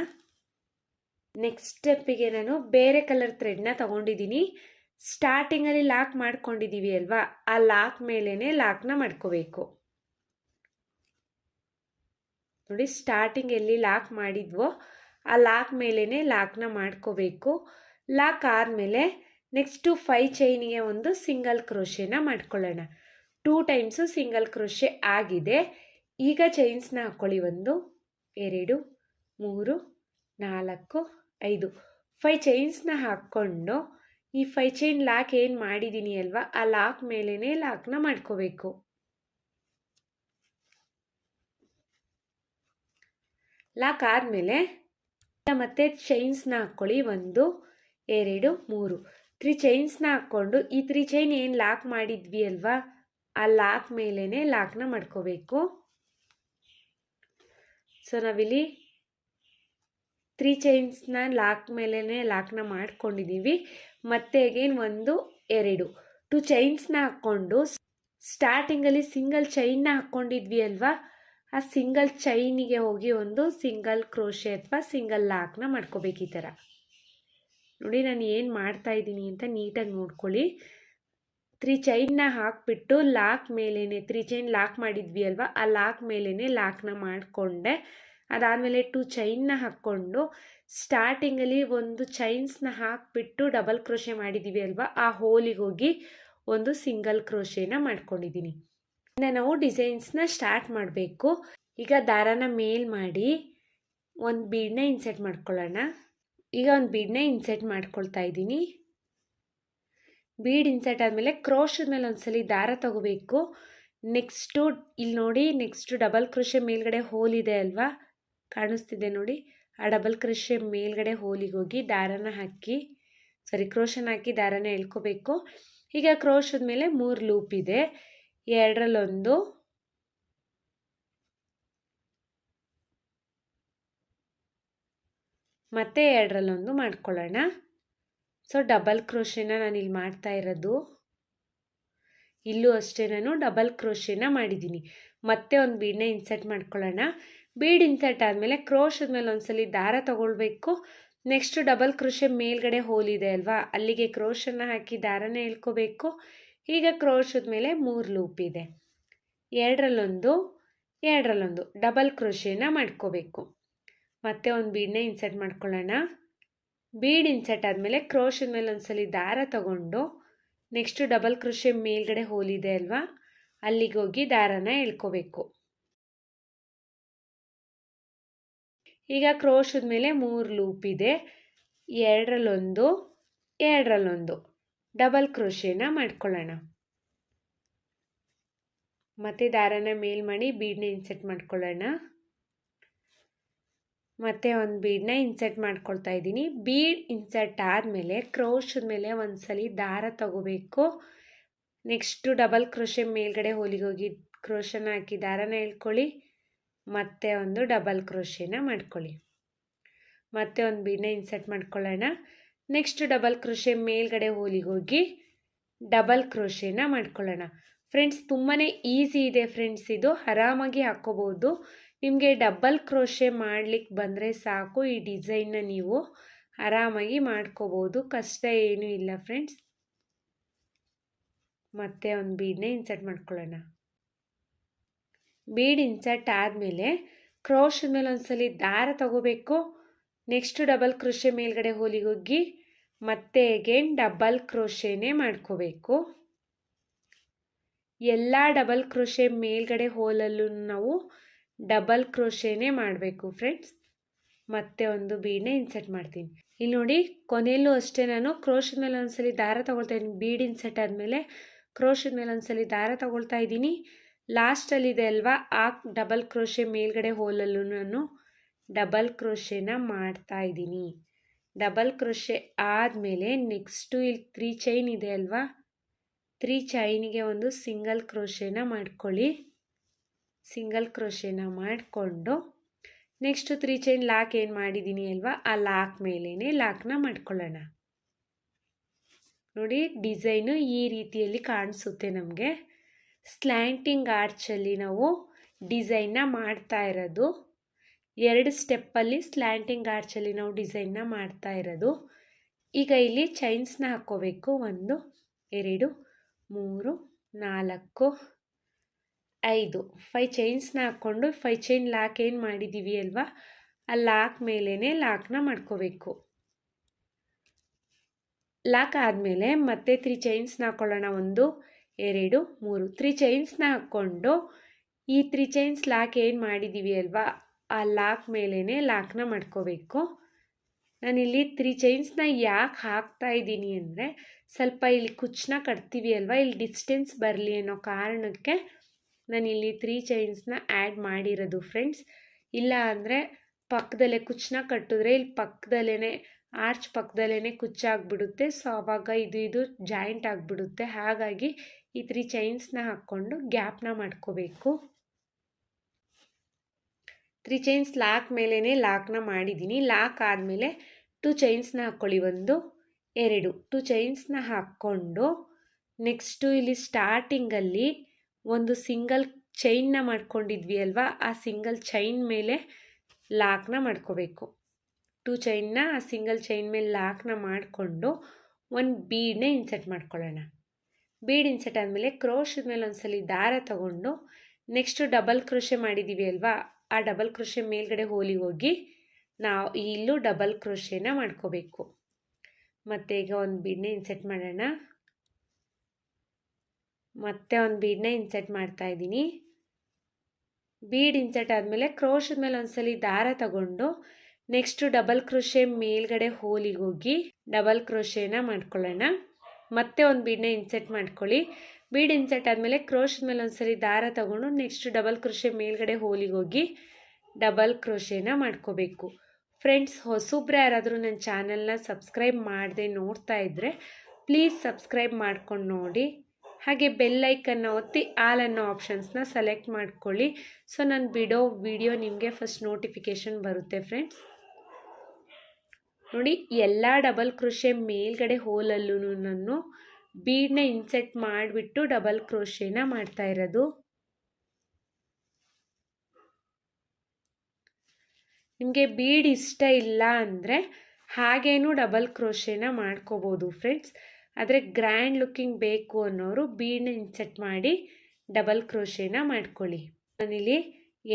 ನೆಕ್ಸ್ಟ್ ಸ್ಟೆಪ್ಪಿಗೆ ನಾನು ಬೇರೆ ಕಲರ್ ಥ್ರೆಡ್ನ ತೊಗೊಂಡಿದ್ದೀನಿ. ಸ್ಟಾರ್ಟಿಂಗಲ್ಲಿ ಲಾಕ್ ಮಾಡ್ಕೊಂಡಿದ್ದೀವಿ ಅಲ್ವಾ, ಆ ಲಾಕ್ ಮೇಲೇ ಲಾಕ್ನ ಮಾಡ್ಕೋಬೇಕು. ನೋಡಿ, ಸ್ಟಾರ್ಟಿಂಗ್ ಎಲ್ಲಿ ಲಾಕ್ ಮಾಡಿದ್ವೋ ಆ ಲಾಕ್ ಮೇಲೇ ಲಾಕ್ನ ಮಾಡ್ಕೋಬೇಕು. ಲಾಕ್ ಆದಮೇಲೆ ನೆಕ್ಸ್ಟು 5 ಚೈನಿಗೆ ಒಂದು ಸಿಂಗಲ್ ಕ್ರೋಶೆನ ಮಾಡ್ಕೊಳ್ಳೋಣ. 2 ಟೈಮ್ಸು ಸಿಂಗಲ್ ಕ್ರೋಶೆ ಆಗಿದೆ. ಈಗ ಚೈನ್ಸ್ನ ಹಾಕ್ಕೊಳ್ಳಿ. 1 2 3 4 5 5 ಚೈನ್ಸ್ನ ಹಾಕ್ಕೊಂಡು ಈ 5 ಚೈನ್ ಲಾಕ್ ಏನು ಮಾಡಿದ್ದೀನಿ ಅಲ್ವಾ, ಆ ಲಾಕ್ ಮೇಲೇ ಲಾಕ್ನ ಮಾಡ್ಕೋಬೇಕು. ಲಾಕ್ ಆದಮೇಲೆ ಮತ್ತೆ ಚೈನ್ಸ್ನ ಹಾಕ್ಕೊಳ್ಳಿ. 1 2 3 3 ಚೈನ್ಸ್ನ ಹಾಕ್ಕೊಂಡು ಈ 3 ಚೈನ್ ಏನು ಲಾಕ್ ಮಾಡಿದ್ವಿ ಅಲ್ವಾ, ಆ ಲಾಕ್ ಮೇಲೇ ಲಾಕ್ನ ಮಾಡ್ಕೋಬೇಕು. ಸೊ ನಾವಿಲ್ಲಿ 3 ಚೈನ್ಸ್ನ ಲಾಕ್ ಮೇಲೇ ಲಾಕ್ನ ಮಾಡ್ಕೊಂಡಿದ್ದೀವಿ. ಮತ್ತೆ ಅಗೇನ್ 1 2 ಚೈನ್ಸ್ನ ಹಾಕ್ಕೊಂಡು ಸ್ಟಾರ್ಟಿಂಗಲ್ಲಿ ಸಿಂಗಲ್ ಚೈನ್ನ ಹಾಕ್ಕೊಂಡಿದ್ವಿ ಅಲ್ವಾ, ಆ ಸಿಂಗಲ್ ಚೈನಿಗೆ ಹೋಗಿ ಒಂದು ಸಿಂಗಲ್ ಕ್ರೋಶೆ ಅಥವಾ ಸಿಂಗಲ್ ಲಾಕ್ನ ಮಾಡ್ಕೋಬೇಕು. ಈ ಥರ ನೋಡಿ, ನಾನು ಏನು ಮಾಡ್ತಾ ಇದ್ದೀನಿ ಅಂತ ನೀಟಾಗಿ ನೋಡ್ಕೊಳ್ಳಿ. 3 ಚೈನ್ನ ಹಾಕಿಬಿಟ್ಟು ಲಾಕ್ ಮೇಲೇ 3 ಚೈನ್ ಲಾಕ್ ಮಾಡಿದ್ವಿ ಅಲ್ವಾ, ಆ ಲಾಕ್ ಮೇಲೇ ಲಾಕ್ನ ಮಾಡಿಕೊಂಡೆ. ಅದಾದಮೇಲೆ 2 ಚೈನ್ನ ಹಾಕ್ಕೊಂಡು ಸ್ಟಾರ್ಟಿಂಗಲ್ಲಿ ಒಂದು ಚೈನ್ಸ್ನ ಹಾಕಿಬಿಟ್ಟು ಡಬಲ್ ಕ್ರೋಶೆ ಮಾಡಿದ್ದೀವಿ ಅಲ್ವಾ, ಆ ಹೋಲಿಗೆ ಹೋಗಿ ಒಂದು ಸಿಂಗಲ್ ಕ್ರೋಶೆನ ಮಾಡ್ಕೊಂಡಿದ್ದೀನಿ. ಇನ್ನು ನಾವು ಡಿಸೈನ್ಸ್ನ ಸ್ಟಾರ್ಟ್ ಮಾಡಬೇಕು. ಈಗ ದಾರಾನ ಮೇಲ್ ಮಾಡಿ ಒಂದು ಬೀಡನ್ನ ಇನ್ಸೆಟ್ ಮಾಡ್ಕೊಳ್ಳೋಣ. ಈಗ ಒಂದು ಬೀಡನ್ನ ಇನ್ಸೆಟ್ ಮಾಡ್ಕೊಳ್ತಾ ಇದ್ದೀನಿ. ಬೀಡ್ ಇನ್ಸೆಟ್ ಆದಮೇಲೆ ಕ್ರೋಶದ ಮೇಲೆ ಒಂದ್ಸಲಿ ದಾರ ತಗೋಬೇಕು. ನೆಕ್ಸ್ಟು ಇಲ್ಲಿ ನೋಡಿ, ನೆಕ್ಸ್ಟು ಡಬಲ್ ಕ್ರೋಶೆ ಮೇಲ್ಗಡೆ ಹೋಲ್ ಇದೆ ಅಲ್ವಾ, ಕಾಣಿಸ್ತಿದೆ ನೋಡಿ, ಆ ಡಬಲ್ ಕ್ರೋಶೆ ಮೇಲ್ಗಡೆ ಹೋಲಿಗೆ ಹೋಗಿ ದಾರನ ಹಾಕಿ ಕ್ರೋಶನ ಹಾಕಿ ದಾರನ ಎಳ್ಕೋಬೇಕು. ಈಗ ಕ್ರೋಶದ ಮೇಲೆ 3 ಲೂಪ್ ಇದೆ. ಎರಡರಲ್ಲೊಂದು, ಮತ್ತೆ ಎರಡರಲ್ಲೊಂದು ಮಾಡ್ಕೊಳ್ಳೋಣ. ಸೊ ಡಬಲ್ ಕ್ರೋಶೆನ ನಾನು ಇಲ್ಲಿ ಮಾಡ್ತಾ ಇರೋದು. ಇಲ್ಲೂ ಅಷ್ಟೇ ನಾನು ಡಬಲ್ ಕ್ರೋಶೆನ ಮಾಡಿದ್ದೀನಿ. ಮತ್ತೆ ಒಂದು ಬೀಡನ್ನ ಇನ್ಸರ್ಟ್ ಮಾಡ್ಕೊಳ್ಳೋಣ. ಬೀಡ್ ಇನ್ಸರ್ಟ್ ಆದಮೇಲೆ ಕ್ರೋಶದ ಮೇಲೆ ಒಂದ್ಸಲಿ ದಾರ ತಗೊಳ್ಬೇಕು. ನೆಕ್ಸ್ಟ್ ಡಬಲ್ ಕ್ರೋಶೆ ಮೇಲ್ಗಡೆ ಹೋಲ್ ಇದೆ ಅಲ್ವಾ, ಅಲ್ಲಿಗೆ ಕ್ರೋಶನ್ನ ಹಾಕಿ ದಾರನ ಎಳ್ಕೋಬೇಕು. ಈಗ ಕ್ರೋಶದ ಮೇಲೆ 3 ಲೂಪ್ ಇದೆ. ಎರಡರಲ್ಲೊಂದು, ಎರಡರಲ್ಲೊಂದು ಡಬಲ್ ಕ್ರೋಶೆನ ಮಾಡ್ಕೋಬೇಕು. ಮತ್ತೆ ಒಂದು ಬೀಡನ್ನ ಇನ್ಸರ್ಟ್ ಮಾಡ್ಕೊಳ್ಳೋಣ. ಬೀಡ್ ಇನ್ಸರ್ಟ್ ಆದಮೇಲೆ ಕ್ರೋಶದ ಮೇಲೆ ಒಂದ್ಸಲಿ ದಾರ ತಗೊಂಡು ನೆಕ್ಸ್ಟ್ ಡಬಲ್ ಕ್ರೋಶೆ ಮೇಲ್ಗಡೆ ಹೋಲ್ ಇದೆ ಅಲ್ವಾ, ಅಲ್ಲಿಗೆ ಹೋಗಿ ದಾರನ ಎಳ್ಕೋಬೇಕು. ಈಗ ಕ್ರೋಶದ ಮೇಲೆ 3 ಲೂಪ್ ಇದೆ. ಎರಡರಲ್ಲೊಂದು, ಎರಡರಲ್ಲೊಂದು ಡಬಲ್ ಕ್ರೋಶೆನ ಮಾಡ್ಕೊಳ್ಳೋಣ. ಮತ್ತೆ ದಾರನ ಮೇಲ್ ಮಾಡಿ ಬೀಡನ್ನ ಇನ್ಸರ್ಟ್ ಮಾಡ್ಕೊಳ್ಳೋಣ. ಮತ್ತೆ ಒಂದು ಬೀಡನ್ನ ಇನ್ಸರ್ಟ್ ಮಾಡ್ಕೊಳ್ತಾ ಇದ್ದೀನಿ. ಬೀಡ್ ಇನ್ಸರ್ಟ್ ಆದಮೇಲೆ ಕ್ರೋಶದ ಮೇಲೆ ಒಂದ್ಸಲಿ ದಾರ ತಗೋಬೇಕು. ನೆಕ್ಸ್ಟು ಡಬಲ್ ಕ್ರೋಶೆ ಮೇಲ್ಗಡೆ ಹೋಲಿಗೆ ಹೋಗಿ ಕ್ರೋಶನ ಹಾಕಿ ದಾರನ ಎಳ್ಕೊಳ್ಳಿ. ಮತ್ತೆ ಒಂದು ಡಬಲ್ ಕ್ರೋಶೆನ ಮಾಡ್ಕೊಳ್ಳಿ. ಮತ್ತೆ ಒಂದು ಬೀಡನ್ನ ಇನ್ಸರ್ಟ್ ಮಾಡ್ಕೊಳ್ಳೋಣ. ನೆಕ್ಸ್ಟ್ ಡಬಲ್ ಕ್ರೋಶೆ ಮೇಲ್ಗಡೆ ಹೋಲಿಗೆ ಹೋಗಿ ಡಬಲ್ ಕ್ರೋಶೆನ ಮಾಡ್ಕೊಳ್ಳೋಣ. ಫ್ರೆಂಡ್ಸ್ ತುಂಬಾ ಈಸಿ ಇದೆ ಫ್ರೆಂಡ್ಸ್, ಇದು ಆರಾಮಾಗಿ ಹಾಕ್ಕೋಬೋದು. ನಿಮಗೆ ಡಬಲ್ ಕ್ರೋಶೆ ಮಾಡಲಿಕ್ಕೆ ಬಂದರೆ ಸಾಕು, ಈ ಡಿಸೈನ್ನ ನೀವು ಆರಾಮಾಗಿ ಮಾಡ್ಕೋಬೋದು, ಕಷ್ಟ ಏನೂ ಇಲ್ಲ ಫ್ರೆಂಡ್ಸ್. ಮತ್ತೆ ಒಂದು ಬೀಡನ್ನ ಇನ್ಸರ್ಟ್ ಮಾಡ್ಕೊಳ್ಳೋಣ. ಬೀಡ್ ಇನ್ಸರ್ಟ್ ಆದಮೇಲೆ ಕ್ರೋಶದ ಮೇಲೆ ಒಂದ್ಸಲಿ ದಾರ ತಗೋಬೇಕು. ನೆಕ್ಸ್ಟ್ ಡಬಲ್ ಕ್ರೋಶೆ ಮೇಲ್ಗಡೆ ಹೋಲಿಗೆ ಹೋಗಿ ಮತ್ತೆ ಅಗೇನ್ ಡಬಲ್ ಕ್ರೋಶೆನೇ ಮಾಡ್ಕೋಬೇಕು. ಎಲ್ಲ ಡಬಲ್ ಕ್ರೋಶೆ ಮೇಲ್ಗಡೆ ಹೋಲಲ್ಲೂ ನಾವು ಡಬಲ್ ಕ್ರೋಶೆನೇ ಮಾಡಬೇಕು ಫ್ರೆಂಡ್ಸ್. ಮತ್ತೆ ಒಂದು ಬೀಡನ್ನ ಇನ್ಸರ್ಟ್ ಮಾಡ್ತೀನಿ. ಇಲ್ಲಿ ನೋಡಿ, ಕೊನೆಯಲ್ಲೂ ಅಷ್ಟೇ ನಾನು ಕ್ರೋಶದ ಮೇಲೆ ಒಂದ್ಸಲಿ ದಾರ ತಗೊಳ್ತಾ ಇದ್ದೀನಿ. ಬೀಡ್ ಇನ್ಸರ್ಟ್ ಆದಮೇಲೆ ಕ್ರೋಶದ ಮೇಲೆ ಒಂದ್ಸಲಿ ದಾರ ತಗೊಳ್ತಾ ಇದ್ದೀನಿ. ಲಾಸ್ಟಲ್ಲಿದೆ ಅಲ್ವಾ, ಆ ಡಬಲ್ ಕ್ರೋಶೆ ಮೇಲ್ಗಡೆ ಹೋಲಲ್ಲೂ ನಾನು ಡಬಲ್ ಕ್ರೋಶೆನ ಮಾಡ್ತಾ ಇದ್ದೀನಿ. ಡಬಲ್ ಕ್ರೋಶೆ ಆದಮೇಲೆ ನೆಕ್ಸ್ಟು ಇಲ್ಲಿ 3 ಚೈನ್ ಇದೆ ಅಲ್ವಾ, 3 ಚೈನಿಗೆ ಒಂದು ಸಿಂಗಲ್ ಕ್ರೋಶೆನ ಮಾಡ್ಕೊಳ್ಳಿ. ಸಿಂಗಲ್ ಕ್ರೋಶೆನ ಮಾಡಿಕೊಂಡು ನೆಕ್ಸ್ಟ್ 3 ಚೈನ್ ಲಾಕ್ ಏನು ಮಾಡಿದ್ದೀನಿ ಅಲ್ವಾ, ಆ ಲಾಕ್ ಮೇಲೇ ಲಾಕ್ನ ಮಾಡ್ಕೊಳ್ಳೋಣ. ನೋಡಿ ಡಿಸೈನು ಈ ರೀತಿಯಲ್ಲಿ ಕಾಣಿಸುತ್ತೆ ನಮಗೆ. ಸ್ಲ್ಯಾಂಟಿಂಗ್ ಆರ್ಚಲ್ಲಿ ನಾವು ಡಿಸೈನ್ನ ಮಾಡ್ತಾ ಇರೋದು. 2 ಸ್ಟೆಪ್ಪಲ್ಲಿ ಸ್ಲ್ಯಾಂಟಿಂಗ್ ಆರ್ಚಲ್ಲಿ ನಾವು ಡಿಸೈನ್ನ ಮಾಡ್ತಾ ಇರೋದು. ಈಗ ಇಲ್ಲಿ ಚೈನ್ಸ್ನ ಹಾಕ್ಕೋಬೇಕು. 1 2 3 4 5 5 ಚೈನ್ಸ್ನ ಹಾಕ್ಕೊಂಡು 5 ಚೈನ್ ಲಾಕ್ ಏನು ಮಾಡಿದ್ದೀವಿ ಅಲ್ವಾ, ಆ ಲಾಕ್ ಮೇಲೇ ಲಾಕ್ನ ಮಾಡ್ಕೋಬೇಕು. ಲಾಕ್ ಆದಮೇಲೆ ಮತ್ತೆ 3 ಚೈನ್ಸ್ನ ಹಾಕ್ಕೊಳ್ಳೋಣ. 1 2 3 3 ಚೈನ್ಸ್ನ ಹಾಕ್ಕೊಂಡು ಈ 3 ಚೈನ್ಸ್ ಲಾಕ್ ಏನು ಮಾಡಿದ್ದೀವಿ ಅಲ್ವಾ, ಆ ಲಾಕ್ ಮೇಲೇ ಲಾಕ್ನ ಮಾಡ್ಕೋಬೇಕು. ನಾನಿಲ್ಲಿ 3 ಚೈನ್ಸ್ನ ಯಾಕೆ ಹಾಕ್ತಾ ಇದ್ದೀನಿ ಅಂದರೆ, ಸ್ವಲ್ಪ ಇಲ್ಲಿ ಕುಚ್ಚನ್ನ ಕಟ್ತೀವಿ ಅಲ್ವಾ, ಇಲ್ಲಿ ಡಿಸ್ಟೆನ್ಸ್ ಬರಲಿ ಅನ್ನೋ ಕಾರಣಕ್ಕೆ ನಾನಿಲ್ಲಿ 3 ಚೈನ್ಸ್ನ ಆ್ಯಡ್ ಮಾಡಿರೋದು ಫ್ರೆಂಡ್ಸ್. ಇಲ್ಲ ಅಂದರೆ ಪಕ್ಕದಲ್ಲೇ ಕುಚ್ಚನ್ನ ಕಟ್ಟಿದ್ರೆ ಇಲ್ಲಿ ಪಕ್ಕದಲ್ಲೇ ಆರ್ಚ್ ಪಕ್ಕದಲ್ಲೇ ಕುಚ್ಚಾಗ್ಬಿಡುತ್ತೆ. ಸೊ ಆವಾಗ ಇದು ಜಾಯಿಂಟ್ ಆಗಿಬಿಡುತ್ತೆ. ಹಾಗಾಗಿ ಈ 3 ಚೈನ್ಸ್ನ ಹಾಕ್ಕೊಂಡು ಗ್ಯಾಪ್ನ ಮಾಡ್ಕೋಬೇಕು. 3 ಚೈನ್ಸ್ ಲಾಕ್ ಮೇಲೇ ಲಾಕ್ನ ಮಾಡಿದ್ದೀನಿ. ಲಾಕ್ ಆದಮೇಲೆ 2 ಚೈನ್ಸ್ನ ಹಾಕ್ಕೊಳ್ಳಿ. 1 2 2 ಚೈನ್ಸ್ನ ಹಾಕ್ಕೊಂಡು ನೆಕ್ಸ್ಟು ಇಲ್ಲಿ ಸ್ಟಾರ್ಟಿಂಗಲ್ಲಿ ಒಂದು ಸಿಂಗಲ್ ಚೈನ್ನ ಮಾಡ್ಕೊಂಡಿದ್ವಿ ಅಲ್ವಾ, ಆ ಸಿಂಗಲ್ ಚೈನ್ ಮೇಲೆ ಲಾಕ್ನ ಮಾಡ್ಕೋಬೇಕು. 2 ಚೈನ್ನ ಆ ಸಿಂಗಲ್ ಚೈನ್ ಮೇಲೆ ಲಾಕ್ನ ಮಾಡಿಕೊಂಡು ಒಂದು ಬೀಡನ್ನ ಇನ್ಸರ್ಟ್ ಮಾಡ್ಕೊಳ್ಳೋಣ. ಬೀಡ್ ಇನ್ಸರ್ಟ್ ಆದಮೇಲೆ ಕ್ರೋಶದ ಮೇಲೆ ಒಂದ್ಸಲಿ ದಾರ ತಗೊಂಡು ನೆಕ್ಸ್ಟು ಡಬಲ್ ಕ್ರೋಶೆ ಮಾಡಿದ್ದೀವಿ ಅಲ್ವಾ, ಆ ಡಬಲ್ ಕ್ರೋಶೆ ಮೇಲ್ಗಡೆ ಹೋಲಿಗೆ ಹೋಗಿ ನಾವು ಇಲ್ಲೂ ಡಬಲ್ ಕ್ರೋಶೆನ ಮಾಡ್ಕೋಬೇಕು. ಮತ್ತು ಈಗ ಒಂದು ಬೀಡನ್ನ ಇನ್ಸರ್ಟ್ ಮಾಡೋಣ. ಮತ್ತೆ ಒಂದು ಬೀಡನ್ನ ಇನ್ಸರ್ಟ್ ಮಾಡ್ತಾ ಇದ್ದೀನಿ. ಬೀಡ್ ಇನ್ಸರ್ಟ್ ಆದಮೇಲೆ ಕ್ರೋಶದ ಮೇಲೆ ಒಂದ್ಸಲಿ ದಾರ ತಗೊಂಡು ನೆಕ್ಸ್ಟು ಡಬಲ್ ಕ್ರೋಶೆ ಮೇಲ್ಗಡೆ ಹೋಲಿಗೆ ಹೋಗಿ ಡಬಲ್ ಕ್ರೋಶೆನ ಮಾಡ್ಕೊಳ್ಳೋಣ. ಮತ್ತೆ ಒಂದು ಬೀಡನ್ನ ಇನ್ಸರ್ಟ್ ಮಾಡ್ಕೊಳ್ಳಿ. ಬೀಡ್ ಇನ್ಸರ್ಟ್ ಆದಮೇಲೆ ಕ್ರೋಶದ ಮೇಲೆ ಒಂದ್ಸಲಿ ದಾರ ತಗೊಂಡು ನೆಕ್ಸ್ಟ್ ಡಬಲ್ ಕ್ರೋಶೆ ಮೇಲ್ಗಡೆ ಹೋಲಿಗೆ ಹೋಗಿ ಡಬಲ್ ಕ್ರೋಶೆನ ಮಾಡ್ಕೋಬೇಕು. ಫ್ರೆಂಡ್ಸ್ ಹೊಸಬ್ರು ಯಾರಾದರೂ ನನ್ನ ಚಾನಲ್ನ ಸಬ್ಸ್ಕ್ರೈಬ್ ಮಾಡದೆ ನೋಡ್ತಾ ಇದ್ದರೆ ಪ್ಲೀಸ್ ಸಬ್ಸ್ಕ್ರೈಬ್ ಮಾಡ್ಕೊಂಡು ನೋಡಿ. ಹಾಗೆ ಬೆಲ್ ಐಕನ್ನ ಒತ್ತಿ ಆಲ್ ಅನ್ನೋ ಆಪ್ಷನ್ಸ್ನ ಸೆಲೆಕ್ಟ್ ಮಾಡ್ಕೊಳ್ಳಿ. ಸೊ ನಾನು ಬಿಡೋ ವಿಡಿಯೋ ನಿಮಗೆ ಫಸ್ಟ್ ನೋಟಿಫಿಕೇಷನ್ ಬರುತ್ತೆ ಫ್ರೆಂಡ್ಸ್. ನೋಡಿ, ಎಲ್ಲ ಡಬಲ್ ಕ್ರೋಶೆ ಮೇಲ್ಗಡೆ ಹೋಲಲ್ಲೂ ನಾನು ಬೀಡನ್ನ ಇನ್ಸೆಟ್ ಮಾಡಿಬಿಟ್ಟು ಡಬಲ್ ಕ್ರೋಶೆನ ಮಾಡ್ತಾ ಇರೋದು. ನಿಮಗೆ ಬೀಡ್ ಇಷ್ಟ ಇಲ್ಲ ಅಂದರೆ ಹಾಗೇನೂ ಡಬಲ್ ಕ್ರೋಶೆನ ಮಾಡ್ಕೋಬೋದು ಫ್ರೆಂಡ್ಸ್. ಆದರೆ ಗ್ರ್ಯಾಂಡ್ ಲುಕ್ಕಿಂಗ್ ಬೇಕು ಅನ್ನೋರು ಬೀಡನ್ನ ಇನ್ಸೆಟ್ ಮಾಡಿ ಡಬಲ್ ಕ್ರೋಶೆನ ಮಾಡ್ಕೊಳ್ಳಿ. ನಾನಿಲ್ಲಿ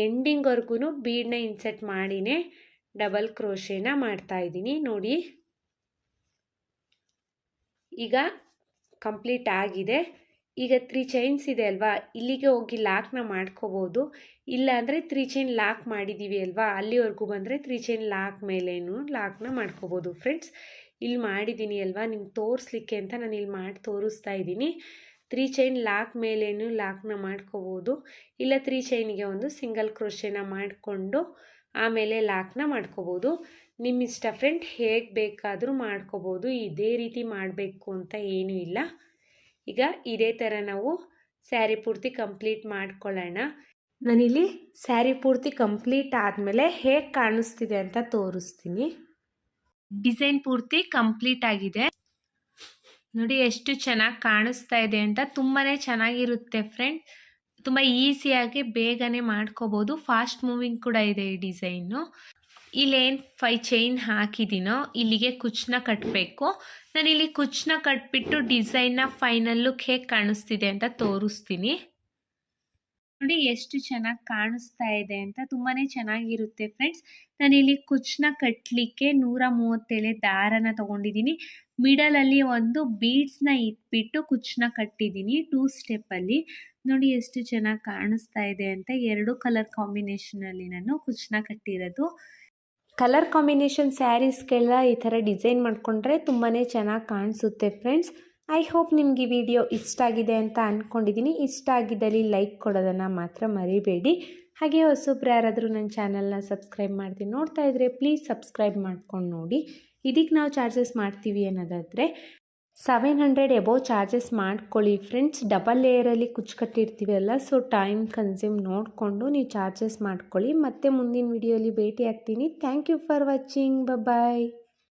ಎಂಡಿಂಗ್ವರೆಗೂ ಬೀಡನ್ನ ಇನ್ಸೆಟ್ ಮಾಡಿನೇ ಡಬಲ್ ಕ್ರೋಶೆನ ಮಾಡ್ತಾ ಇದ್ದೀನಿ. ನೋಡಿ, ಈಗ ಕಂಪ್ಲೀಟ್ ಆಗಿದೆ. ಈಗ 3 ಚೈನ್ಸ್ ಇದೆ ಅಲ್ವಾ, ಇಲ್ಲಿಗೆ ಹೋಗಿ ಲಾಕ್ನ ಮಾಡ್ಕೋಬೋದು. ಇಲ್ಲ ಅಂದರೆ 3 ಚೈನ್ ಲಾಕ್ ಮಾಡಿದ್ದೀವಿ ಅಲ್ವಾ, ಅಲ್ಲಿವರೆಗೂ ಬಂದರೆ 3 ಚೈನ್ ಲಾಕ್ ಮೇಲೇನು ಲಾಕ್ನ ಮಾಡ್ಕೋಬೋದು ಫ್ರೆಂಡ್ಸ್. ಇಲ್ಲಿ ಮಾಡಿದ್ದೀನಿ ಅಲ್ವಾ, ನಿಮ್ಗೆ ತೋರಿಸ್ಲಿಕ್ಕೆ ಅಂತ ನಾನು ಇಲ್ಲಿ ಮಾಡಿ ತೋರಿಸ್ತಾ ಇದ್ದೀನಿ. 3 ಚೈನ್ ಲಾಕ್ ಮೇಲೇನು ಲಾಕ್ನ ಮಾಡ್ಕೋಬೋದು. ಇಲ್ಲ 3 ಚೈನಿಗೆ ಒಂದು ಸಿಂಗಲ್ ಕ್ರೋಶೆನ ಮಾಡಿಕೊಂಡು ಆಮೇಲೆ ಲಾಕ್ನ ಮಾಡ್ಕೋಬೋದು. ನಿಮ್ಮ ಇಷ್ಟ ಫ್ರೆಂಡ್, ಹೇಗೆ ಬೇಕಾದರೂ ಮಾಡ್ಕೋಬೋದು. ಇದೇ ರೀತಿ ಮಾಡಬೇಕು ಅಂತ ಏನೂ ಇಲ್ಲ. ಈಗ ಇದೇ ಥರ ನಾವು ಸ್ಯಾರಿ ಪೂರ್ತಿ ಕಂಪ್ಲೀಟ್ ಮಾಡ್ಕೊಳ್ಳೋಣ. ನಾನಿಲ್ಲಿ ಸ್ಯಾರಿ ಪೂರ್ತಿ ಕಂಪ್ಲೀಟ್ ಆದಮೇಲೆ ಹೇಗೆ ಕಾಣಿಸ್ತಿದೆ ಅಂತ ತೋರಿಸ್ತೀನಿ. ಡಿಸೈನ್ ಪೂರ್ತಿ ಕಂಪ್ಲೀಟ್ ಆಗಿದೆ. ನೋಡಿ ಎಷ್ಟು ಚೆನ್ನಾಗಿ ಕಾಣಿಸ್ತಾ ಇದೆ ಅಂತ. ತುಂಬಾ ಚೆನ್ನಾಗಿರುತ್ತೆ ಫ್ರೆಂಡ್. ತುಂಬ ಈಸಿಯಾಗಿ ಬೇಗನೆ ಮಾಡ್ಕೋಬೋದು. ಫಾಸ್ಟ್ ಮೂವಿಂಗ್ ಕೂಡ ಇದೆ ಈ ಡಿಸೈನು. ಇಲ್ಲೇನು 5 ಚೈನ್ ಹಾಕಿದ್ದೀನೋ ಇಲ್ಲಿಗೆ ಕುಚ್ಚನ್ನ ಕಟ್ಟಬೇಕು. ನಾನಿಲ್ಲಿ ಕುಚ್ಚನ್ನ ಕಟ್ಬಿಟ್ಟು ಡಿಸೈನ್ನ ಫೈನಲ್ ಲುಕ್ ಹೇಗೆ ಕಾಣಿಸ್ತಿದೆ ಅಂತ ತೋರಿಸ್ತೀನಿ. ನೋಡಿ ಎಷ್ಟು ಚೆನ್ನಾಗಿ ಕಾಣಿಸ್ತಾ ಇದೆ ಅಂತ. ತುಂಬಾ ಚೆನ್ನಾಗಿರುತ್ತೆ ಫ್ರೆಂಡ್ಸ್. ನಾನಿಲ್ಲಿ ಕುಚ್ಚನ್ನ ಕಟ್ಟಲಿಕ್ಕೆ 137 ದಾರನ ತೊಗೊಂಡಿದ್ದೀನಿ. ಮಿಡಲಲ್ಲಿ ಒಂದು ಬೀಡ್ಸ್ನ ಇಟ್ಬಿಟ್ಟು ಕುಚ್ಚನ್ನ ಕಟ್ಟಿದ್ದೀನಿ 2 ಸ್ಟೆಪ್ಪಲ್ಲಿ. ನೋಡಿ ಎಷ್ಟು ಚೆನ್ನಾಗಿ ಕಾಣಿಸ್ತಾ ಇದೆ ಅಂತ. 2 ಕಲರ್ ಕಾಂಬಿನೇಷನಲ್ಲಿ ನಾನು ಕುಚ್ಚನ್ನ ಕಟ್ಟಿರೋದು. ಕಲರ್ ಕಾಂಬಿನೇಷನ್ ಸ್ಯಾರೀಸ್ಗೆಲ್ಲ ಈ ಥರ ಡಿಸೈನ್ ಮಾಡಿಕೊಂಡ್ರೆ ತುಂಬಾ ಚೆನ್ನಾಗಿ ಕಾಣಿಸುತ್ತೆ ಫ್ರೆಂಡ್ಸ್. ಐ ಹೋಪ್ ನಿಮ್ಗೆ ಈ ವಿಡಿಯೋ ಇಷ್ಟ ಆಗಿದೆ ಅಂತ ಅಂದ್ಕೊಂಡಿದ್ದೀನಿ. ಇಷ್ಟ ಆಗಿದ್ದಲ್ಲಿ ಲೈಕ್ ಕೊಡೋದನ್ನು ಮಾತ್ರ ಮರಿಬೇಡಿ. ಹಾಗೆ ಹೊಸಬ್ರು ಯಾರಾದರೂ ನನ್ನ ಚಾನಲ್ನ ಸಬ್ಸ್ಕ್ರೈಬ್ ಮಾಡ್ತೀನಿ ನೋಡ್ತಾ ಇದ್ದರೆ ಪ್ಲೀಸ್ ಸಬ್ಸ್ಕ್ರೈಬ್ ಮಾಡ್ಕೊಂಡು ನೋಡಿ. ಇದಕ್ಕೆ ನಾವು ಚಾರ್ಜಸ್ ಮಾಡ್ತೀವಿ ಅನ್ನೋದಾದರೆ 700 ಎಬೋ ಚಾರ್ಜಸ್ ಮಾಡ್ಕೊಳ್ಳಿ ಫ್ರೆಂಡ್ಸ್. ಡಬಲ್ ಲೇಯರಲ್ಲಿ ಕುಚ್ಚು ಕಟ್ಟಿರ್ತೀವಲ್ಲ, ಸೊ ಟೈಮ್ ಕನ್ಸ್ಯೂಮ್ ನೋಡಿಕೊಂಡು ನೀವು ಚಾರ್ಜಸ್ ಮಾಡ್ಕೊಳ್ಳಿ. ಮತ್ತೆ ಮುಂದಿನ ವಿಡಿಯೋಲಿ ಭೇಟಿ ಆಗ್ತೀನಿ. Thank you for watching. Bye.